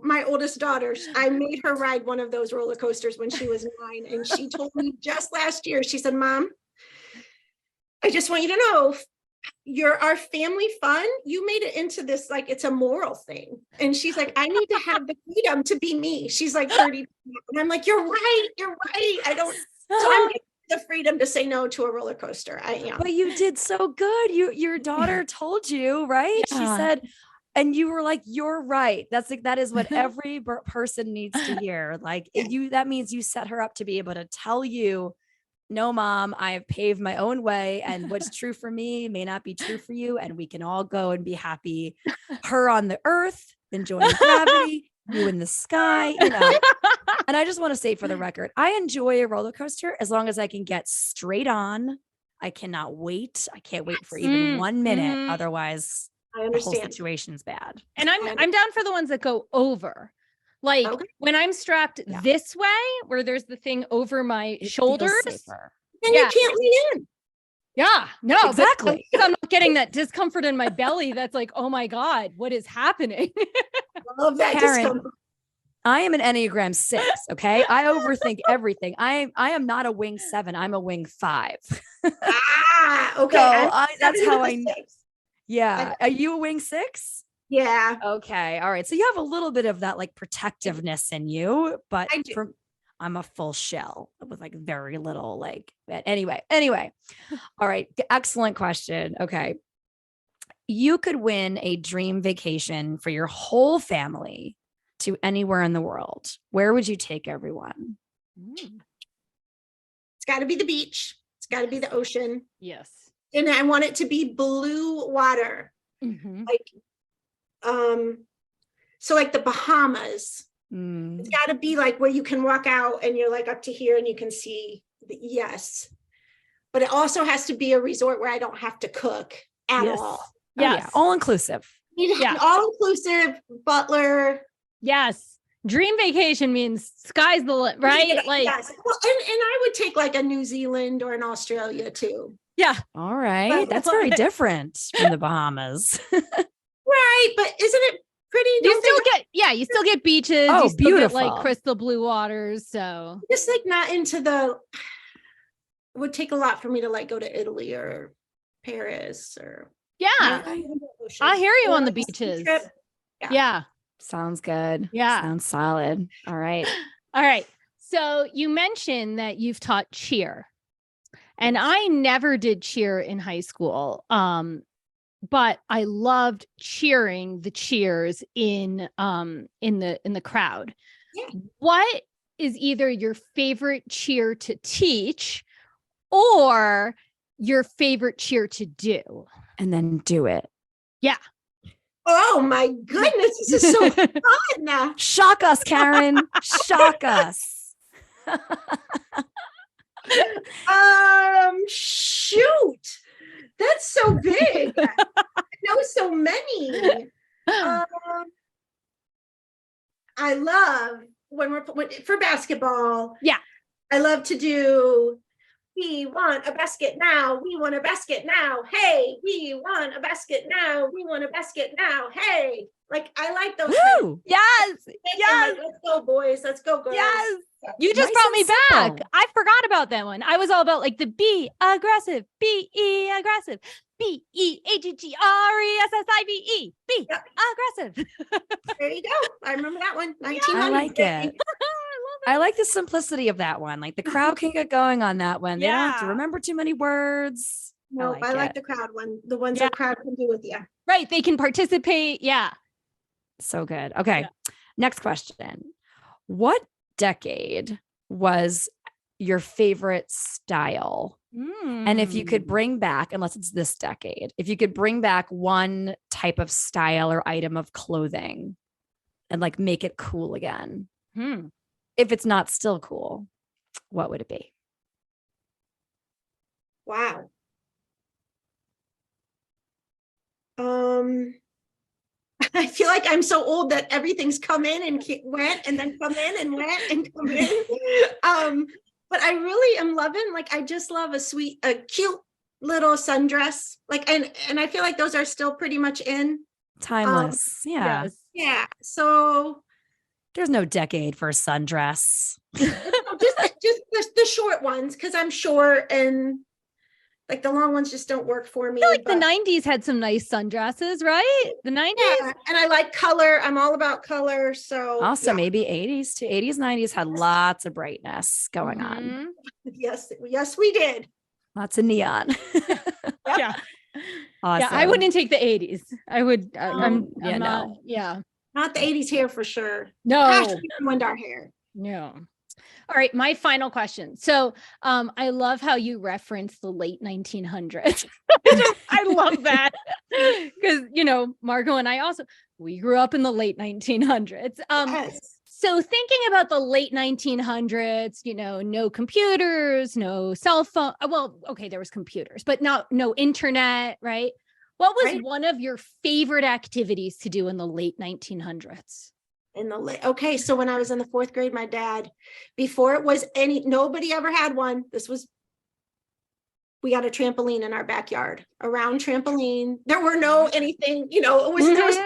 my oldest daughter, I made her ride one of those roller coasters when she was 9. And she told me just last year, she said, Mom, I just want you to know, our family fun, you made it into this, like, it's a moral thing. And she's like, I need to have the freedom to be me. She's like 30. And I'm like, you're right. I don't, so I'm getting the freedom to say no to a roller coaster. I am. But you did so good. Your daughter told you, right? Yeah. She said, and you were like, you're right. That is what every person needs to hear. Like that means you set her up to be able to tell you, no, Mom, I have paved my own way, and what's true for me may not be true for you. And we can all go and be happy. Her on the earth, enjoying gravity, you in the sky, you know. And I just want to say for the record, I enjoy a roller coaster as long as I can get straight on. I cannot wait. I can't wait for even 1 minute. Otherwise, I understand. the whole situation's bad. And I'm down for the ones that go over. Like when I'm strapped this way, where there's the thing over my shoulders. Then you can't lean in. Yeah, no, exactly. I'm not getting that discomfort in my belly. That's like, oh my God, what is happening? I love that discomfort. I am an Enneagram 6. Okay. I overthink everything. I am not a wing 7. I'm a wing 5. Okay. So that's how I know. Yeah. Are you a wing 6? Yeah. Okay. All right. So you have a little bit of that like protectiveness in you, but I'm a full shell with like very little like, but anyway. All right. Excellent question. Okay. You could win a dream vacation for your whole family to anywhere in the world. Where would you take everyone? It's got to be the beach. It's got to be the ocean. Yes. And I want it to be blue water. Mm-hmm. Like So like the Bahamas, Mm. it's got to be like where you can walk out and you're like up to here and you can see yes. But it also has to be a resort where I don't have to cook at Yes. all. Oh, yeah. Yes. All inclusive. Yeah. All inclusive, butler. Yes. Dream vacation means sky's the limit, right? Like, yes. Well, and I would take like a New Zealand or an Australia too. yeah. All right. But- That's very different from the Bahamas. Right. But isn't it pretty? You Don't they still get, you still get beaches. Oh, You still get like beautiful. crystal blue waters. So just like not into the, it would take a lot for me to like go to Italy or Paris or. yeah, Okay. I hear you Or on the like a ski beaches. trip. Yeah. Sounds good. Yeah. Sounds solid. All right. All right. So you mentioned that you've taught cheer, and I never did cheer in high school. But I loved cheering the cheers in the crowd. Yeah. What is either your favorite cheer to teach or your favorite cheer to do? And then do it. Oh my goodness, this is so fun. Shock us, Karen. Shock us. Shoot, that's so big. I know so many. I love when for basketball. Yeah. I love to do. We want a basket now. We want a basket now. Hey, we want a basket now. We want a basket now. Hey, like I like those. Woo! Yes. Yes. Like, let's go, boys. Let's go, girls. Yes. You just Nice brought and me back. simple. I forgot about that one. I was all about like the be aggressive, be aggressive, BEAGGRESSIVE, be Yep. aggressive. There you go. I remember that one. I 1900. like it. I like the simplicity of that one. Like the crowd can get going on that one. They don't have to Yeah. remember too many words. No, I like it. the crowd one. The ones Yeah. the crowd can do with you. Right. They can participate. Yeah. So good. Okay. Yeah. Next question. What decade was your favorite style? And if you could bring back, unless it's this decade, if you could bring back one type of style or item of clothing and like make it cool again, if it's not still cool, what would it be? Wow. I feel like I'm so old that everything's come in and went and then come in and went and come in. But I really am loving, like, I just love a cute little sundress. Like, and I feel like those are still pretty much in. Timeless. Yeah. Yes. Yeah. So There's no decade for a sundress. just the short ones, because I'm short and like the long ones just don't work for me. I feel like but- the 90s had some nice sundresses, right? The 90s. Yeah, and I like color. I'm all about color. So Also, yeah. maybe 80s to 80s, 90s had lots of brightness going on. Mhm. Yes, we did. Lots of neon. Yeah. Awesome. Yeah. I wouldn't take the 80s. I would. I'm yeah, not. no. Yeah. Not the 80s hair for sure. No. Gosh, we ruined our hair. No. All right. My final question. So I love how you reference the late 1900s. I love that. Because, Margot and I we grew up in the late 1900s. Yes. So thinking about the late 1900s, no computers, no cell phone. Well, okay, there was computers, but no internet, right? What was Right. one of your favorite activities to do in the late 1900s? Okay, so when I was in the 4th grade, my dad, before it was nobody ever had one. We got a trampoline in our backyard, a round trampoline. There were no anything, there was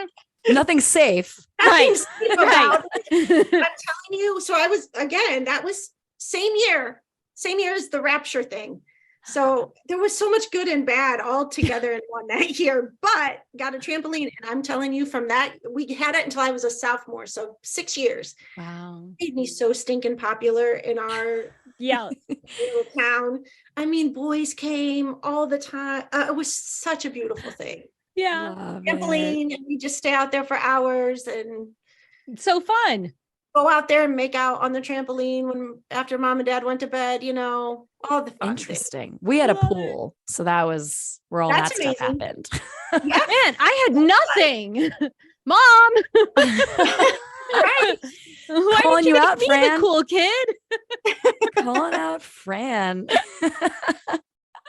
Nothing safe. nothing Right. safe about it. I'm telling you. So I was, again, that was same year as the rapture thing. So there was so much good and bad all together in one that year, but got a trampoline. And I'm telling you, from that, we had it until I was a sophomore. So 6 years. Wow. Made me so stinking popular in our Yeah. little town. I mean, boys came all the time. It was such a beautiful thing. Yeah. Love it. Trampoline, and we just stay out there for hours and So fun. go out there and make out on the trampoline after mom and dad went to bed, all the fun things. Interesting. We had a Love it. pool. So that was where all That's that stuff amazing. happened. Yeah. Man, I had nothing. Mom. Right. Why Calling did you you make out, me Fran. the cool kid? Calling out Fran.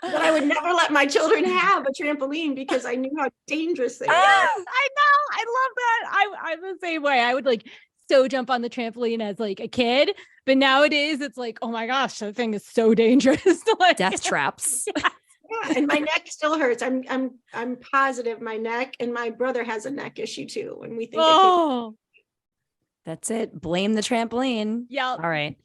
But I would never let my children have a trampoline because I knew how dangerous they were. I know. I love that. I'm the same way. I would like so jump on the trampoline as like a kid, but nowadays it's like, oh my gosh, that thing is so dangerous. Like, Death traps. Yeah, and my neck still hurts. I'm positive my neck, and my brother has a neck issue too. And we think it could, oh, That's it. Blame the trampoline. yeah. All right.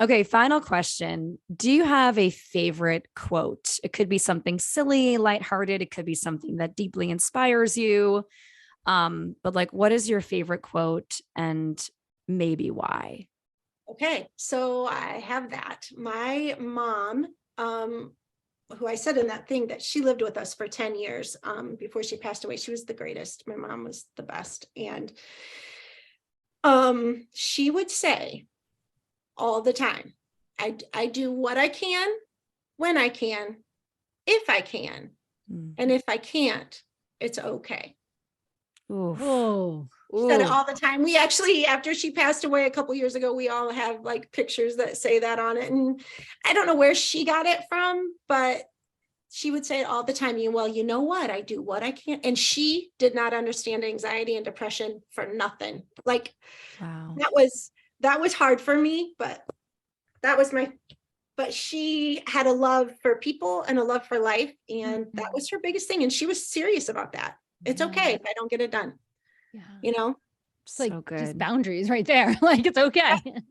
Okay, final question. Do you have a favorite quote? It could be something silly, lighthearted. It could be something that deeply inspires you. But like, what is your favorite quote and maybe why? okay, so I have that. My mom, who I said in that thing that she lived with us for 10 years before she passed away. She was the greatest. My mom was the best. And she would say all the time, I do what I can, when I can, if I can. And if I can't, it's okay. Oof. Oh, She said it Ooh. all the time. We actually, after she passed away a couple years ago, we all have like pictures that say that on it. And I don't know where she got it from, but she would say it all the time. Well, you know what? I do what I can. And she did not understand anxiety and depression for nothing. Like Wow. that was hard for me, but but she had a love for people and a love for life. And that was her biggest thing. And she was serious about that. It's okay if I don't get it done. yeah. You know, It's like So just good. boundaries right there. Like it's okay. it's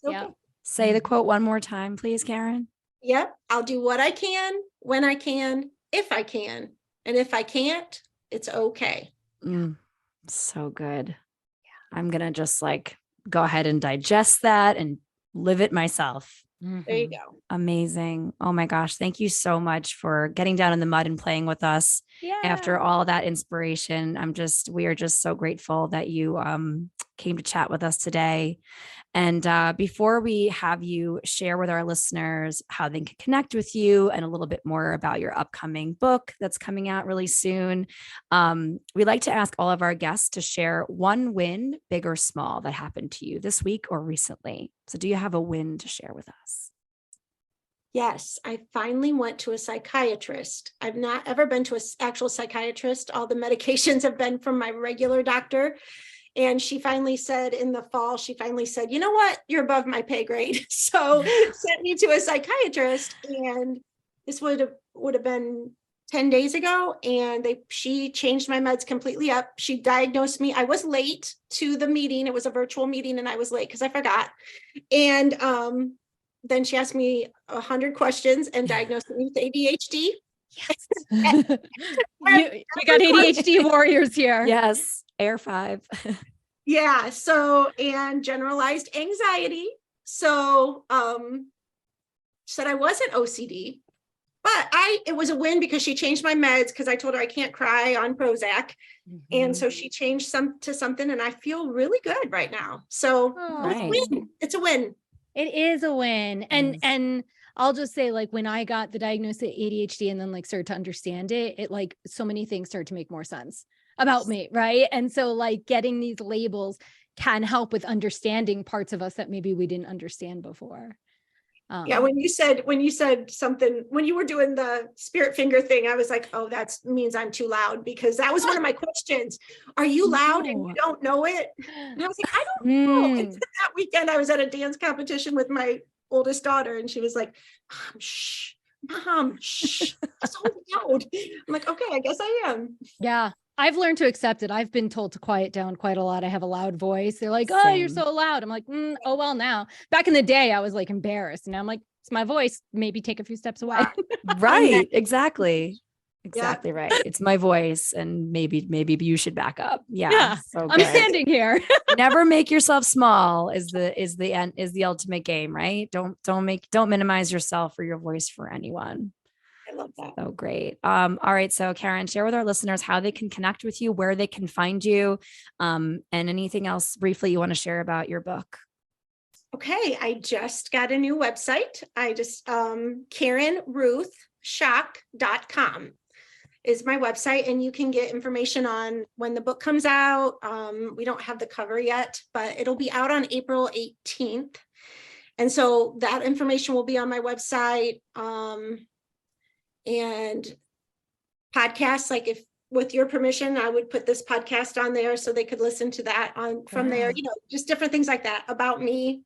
Yeah. okay. Say the quote one more time, please, Karen. Yep. I'll do what I can, when I can, if I can. And if I can't, it's okay. So good. Yeah. I'm going to just like go ahead and digest that and live it myself. There you go. Amazing. Oh my gosh. Thank you so much for getting down in the mud and playing with us Yeah. after all that inspiration. We are just so grateful that you came to chat with us today. And before we have you share with our listeners how they can connect with you and a little bit more about your upcoming book that's coming out really soon, we like to ask all of our guests to share one win, big or small, that happened to you this week or recently. So do you have a win to share with us? Yes, I finally went to a psychiatrist. I've not ever been to an actual psychiatrist. All the medications have been from my regular doctor. And she finally said in the fall, you know what? You're above my pay grade. So sent me to a psychiatrist. And this would have been 10 days ago. And she changed my meds completely up. She diagnosed me. I was late to the meeting. It was a virtual meeting and I was late because I forgot. And then she asked me 100 questions and diagnosed me with ADHD. Yes. you got ADHD warriors here. Yes. Air 5. Yeah. So, and generalized anxiety. So, said I wasn't OCD, but it was a win because she changed my meds because I told her I can't cry on Prozac. And so she changed to something and I feel really good right now. So it's a win. It is a win. And I'll just say, like, when I got the diagnosis of ADHD and then like started to understand it like so many things start to make more sense about me. Right. And so like getting these labels can help with understanding parts of us that maybe we didn't understand before. Yeah. When you said something, when you were doing the spirit finger thing, I was like, oh, that means I'm too loud, because that was one of my questions. Are you loud and you don't know it? And I was like, I don't know. And that weekend I was at a dance competition with my oldest daughter and she was like, Mom, shh, so loud. I'm like, okay, I guess I am. Yeah. I've learned to accept it. I've been told to quiet down quite a lot. I have a loud voice. They're like, oh, you're so loud. I'm like, oh, well, now. Back in the day, I was like embarrassed. And now I'm like, it's my voice. Maybe take a few steps away. Right. Exactly. Exactly right. It's my voice. And maybe you should back up. Yeah. So I'm standing here. Never make yourself small is the ultimate game, right? Don't minimize yourself or your voice for anyone. I love that. So great. All right. So Karen, share with our listeners how they can connect with you, where they can find you, and anything else briefly you want to share about your book. Okay. I just got a new website. I just, KarenRuthSchock.com. is my website, and you can get information on when the book comes out. We don't have the cover yet, but it'll be out on April 18th. And so that information will be on my website. And podcasts, like if with your permission, I would put this podcast on there so they could listen to that on from there, just different things like that about me.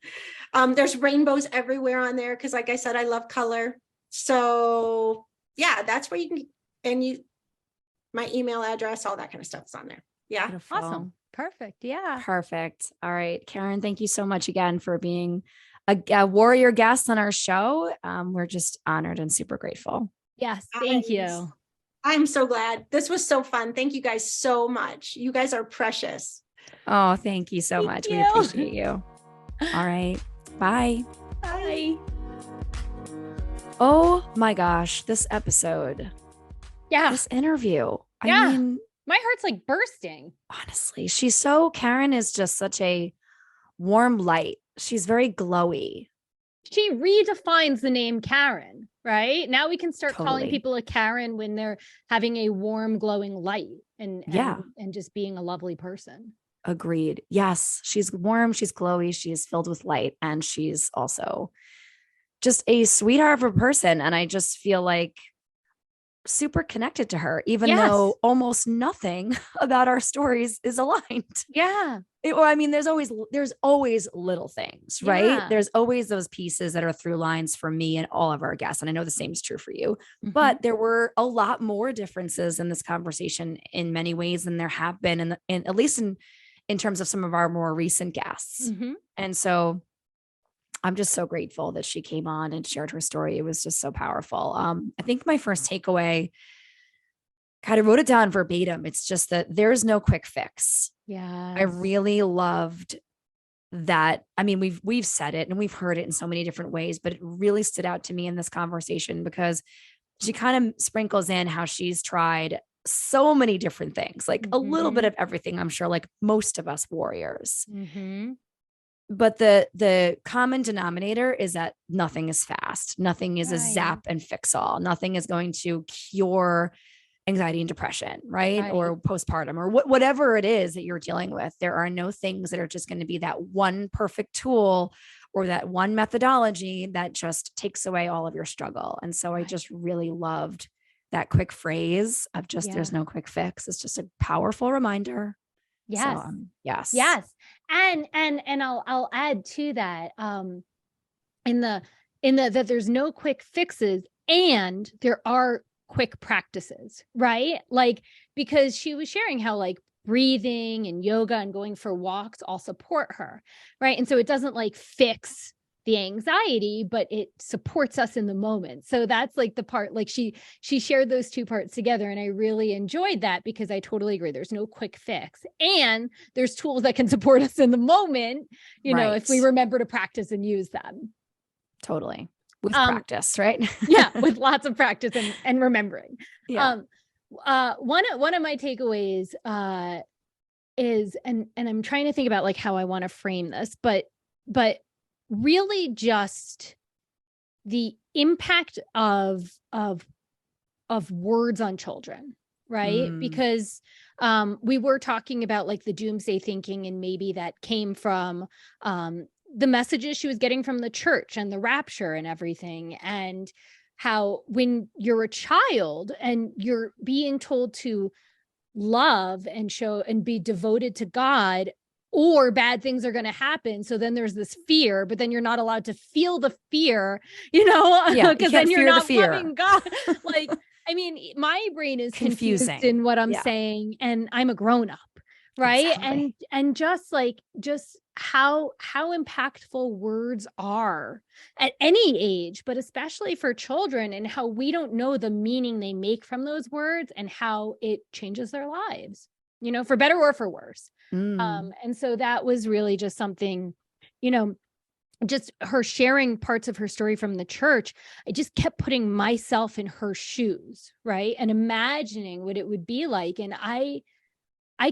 There's rainbows everywhere on there because, like I said, I love color. So yeah, that's where you can, and my email address, all that kind of stuff is on there. Yeah. Beautiful. Awesome. Perfect. Yeah. Perfect. All right, Karen, thank you so much again for being a warrior guest on our show. We're just honored and super grateful. Yes. Thank you. I'm so glad. This was so fun. Thank you guys so much. You guys are precious. Oh, thank you so much. We appreciate you. All right. Bye. Bye. Oh my gosh, this episode. Yeah. This interview. Yeah. I mean, my heart's like bursting. Honestly, Karen is just such a warm light. She's very glowy. She redefines the name Karen, right? Now we can start calling Totally. people a Karen when they're having a warm, glowing light and just being a lovely person. Agreed. Yes, she's warm, she's glowy, she's filled with light, and she's also just a sweetheart of a person. And I just feel like super connected to her, even though almost nothing about our stories is aligned. Yeah. There's always little things, right? Yeah. There's always those pieces that are through lines for me and all of our guests. And I know the same is true for you, but there were a lot more differences in this conversation in many ways than there have been in at least in terms of some of our more recent guests. And so I'm just so grateful that she came on and shared her story. It was just so powerful. I think my first takeaway, kind of wrote it down verbatim. It's just that there's no quick fix. Yeah. I really loved that. I mean, we've said it and we've heard it in so many different ways, but it really stood out to me in this conversation because she kind of sprinkles in how she's tried so many different things, like a little bit of everything, I'm sure, like most of us warriors. But the common denominator is that nothing is fast. Nothing is a zap and fix all. Nothing is going to cure anxiety and depression, right? Or postpartum or whatever it is that you're dealing with. There are no things that are just going to be that one perfect tool or that one methodology that just takes away all of your struggle. And so I just really loved that quick phrase of just, there's no quick fix. It's just a powerful reminder. Yes. So, yes. Yes. And I'll add to that, in the that there's no quick fixes and there are quick practices, right? Like, because she was sharing how like breathing and yoga and going for walks all support her, right? And so it doesn't like fix the anxiety, but it supports us in the moment. So that's like the part, like she shared those two parts together. And I really enjoyed that because I totally agree. There's no quick fix and there's tools that can support us in the moment, you know, if we remember to practice and use them. Totally. With practice, right? Yeah. With lots of practice and remembering. Yeah. One of my takeaways, is, and I'm trying to think about like how I want to frame this, but really just the impact of words on children, right? Because we were talking about like the doomsday thinking, and maybe that came from the messages she was getting from the church and the rapture and everything, and how when you're a child and you're being told to love and show and be devoted to God, or bad things are going to happen. So then there's this fear, but then you're not allowed to feel the fear, you know, because then you're not loving God. Like, I mean, my brain is confused in what I'm saying, and I'm a grown up, right? Exactly. And just how impactful words are at any age, but especially for children, and how we don't know the meaning they make from those words and how it changes their lives, you know, for better or for worse. And so that was really just something, you know, just her sharing parts of her story from the church. I just kept putting myself in her shoes, right? And imagining what it would be like. And I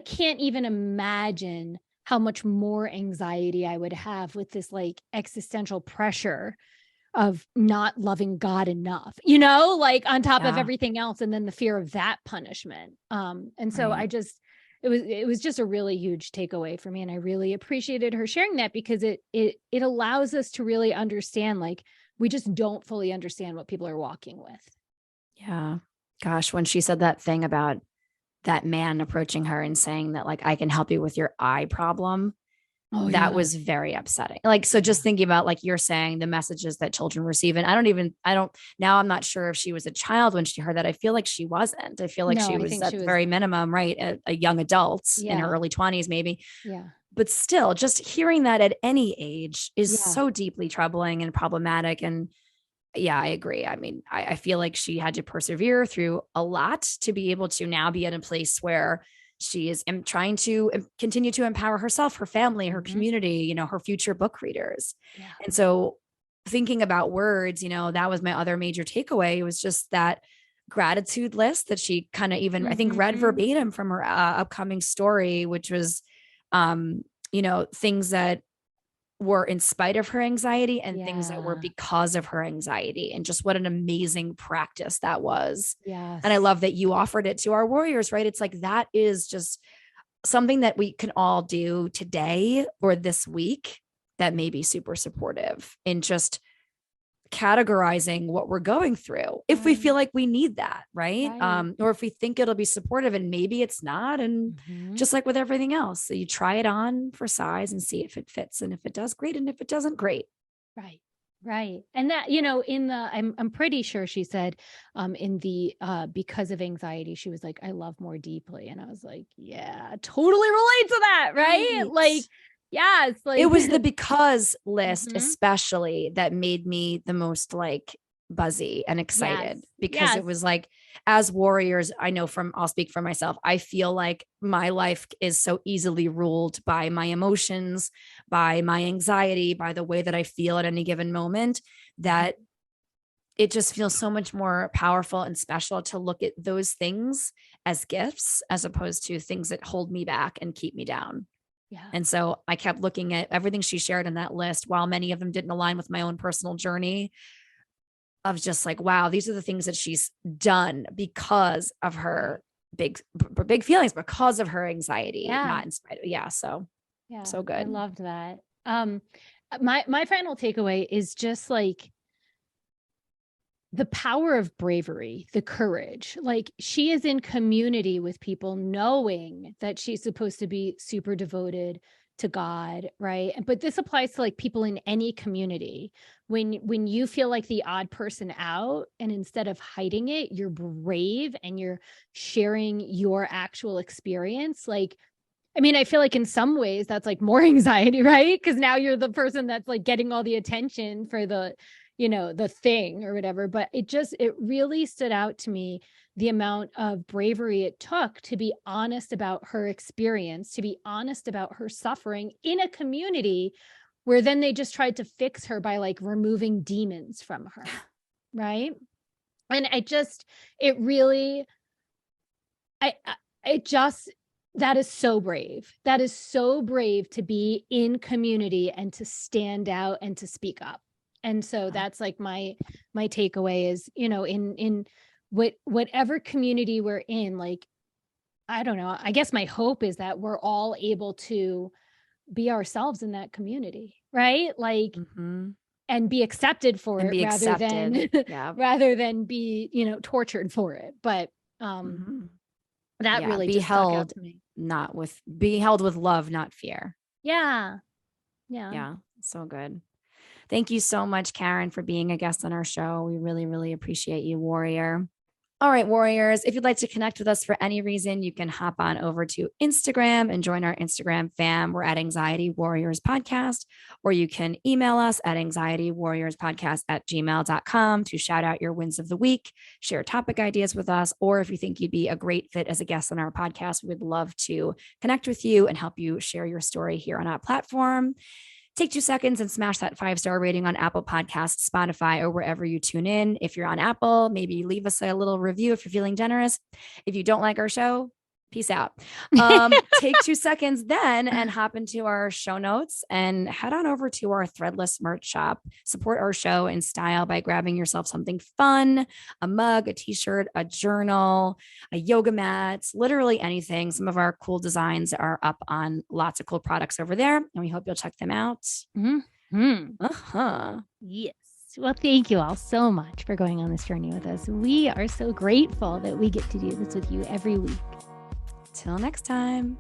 can't even imagine how much more anxiety I would have with this like existential pressure of not loving God enough, you know, like on top of Yeah. everything else. And then the fear of that punishment. And so Right. it was just a really huge takeaway for me. And I really appreciated her sharing that, because it allows us to really understand, like, we just don't fully understand what people are walking with. Yeah. Gosh, when she said that thing about that man approaching her and saying that, like, I can help you with your eye problem, Oh, that yeah. was very upsetting. Like, so just thinking about, like you're saying, the messages that children receive. And now I'm not sure if she was a child when she heard that. I feel like she wasn't. I feel like No, she I was think at she the was, very minimum, right? A young adult in her yeah, early 20s, maybe. yeah, But still, just hearing that at any age is yeah, so deeply troubling and problematic. And yeah, I agree. I mean, I feel like she had to persevere through a lot to be able to now be in a place where she is trying to continue to empower herself, her family, her community, you know, her future book readers. yeah. And so thinking about words, you know, that was my other major takeaway. It was just that gratitude list that she kind of even, I think, read verbatim from her upcoming story, which was, um, you know, things that were in spite of her anxiety and things that were Yeah. because of her anxiety, and just what an amazing practice that was. Yes. And I love that you offered it to our warriors, right? It's like, that is just something that we can all do today or this week that may be super supportive in just categorizing what we're going through if we feel like we need that, right? Right. Or if we think it'll be supportive and maybe it's not. And just like with everything else, so you try it on for size and see if it fits, and if it does, great, and if it doesn't, great. Right. Right. And that, you know, in the, I'm pretty sure she said, in the, because of anxiety, she was like, I love more deeply. And I was like, yeah, totally relate to that. Right. Right. Like, yeah, it's like, It was the because list, Mhm. especially, that made me the most like buzzy and excited, Yes. because Yes. it was like, as warriors, I know I'll speak for myself. I feel like my life is so easily ruled by my emotions, by my anxiety, by the way that I feel at any given moment, that it just feels so much more powerful and special to look at those things as gifts, as opposed to things that hold me back and keep me down. Yeah. And so I kept looking at everything she shared in that list, while many of them didn't align with my own personal journey, of just like, wow, these are the things that she's done because of her big feelings, because of her anxiety, Yeah. not in spite of. Yeah. So, Yeah. so good. I loved that. My final takeaway is just like the power of bravery, the courage. Like, she is in community with people, knowing that she's supposed to be super devoted to God, right? But this applies to like people in any community. When you feel like the odd person out, and instead of hiding it, you're brave and you're sharing your actual experience. Like, I mean, I feel like in some ways that's like more anxiety, right? Because now you're the person that's like getting all the attention for the, you know, the thing or whatever. But it really stood out to me, the amount of bravery it took to be honest about her experience, to be honest about her suffering in a community where then they just tried to fix her by like removing demons from her. Right. And it really, it just, that is so brave. That is so brave to be in community and to stand out and to speak up. And so that's like my takeaway is, you know, in whatever community we're in, like, I don't know, I guess my hope is that we're all able to be ourselves in that community, right? Like, Mm-hmm. and be accepted for And it, be rather than accepted. Yeah. rather than be, you know, tortured for it. But Mm-hmm. that Yeah. really Be just stuck out held, to me. be held with love, not fear. Yeah. Yeah. Yeah. So good. Thank you so much, Karen, for being a guest on our show. We really, really appreciate you, warrior. All right, warriors, if you'd like to connect with us for any reason, you can hop on over to Instagram and join our Instagram fam. We're at Anxiety Warriors Podcast, or you can email us at anxietywarriorspodcast@gmail.com to shout out your wins of the week, share topic ideas with us, or if you think you'd be a great fit as a guest on our podcast, we would love to connect with you and help you share your story here on our platform. Take 2 seconds and smash that 5-star rating on Apple Podcasts, Spotify, or wherever you tune in. If you're on Apple, maybe leave us a little review if you're feeling generous. If you don't like our show, Peace out. Take 2 seconds then and hop into our show notes and head on over to our threadless merch shop. Support our show in style by grabbing yourself something fun, a mug, a t-shirt, a journal, a yoga mat, literally anything. Some of our cool designs are up on lots of cool products over there, and we hope you'll check them out. Yes. Well, thank you all so much for going on this journey with us. We are so grateful that we get to do this with you every week. Till next time.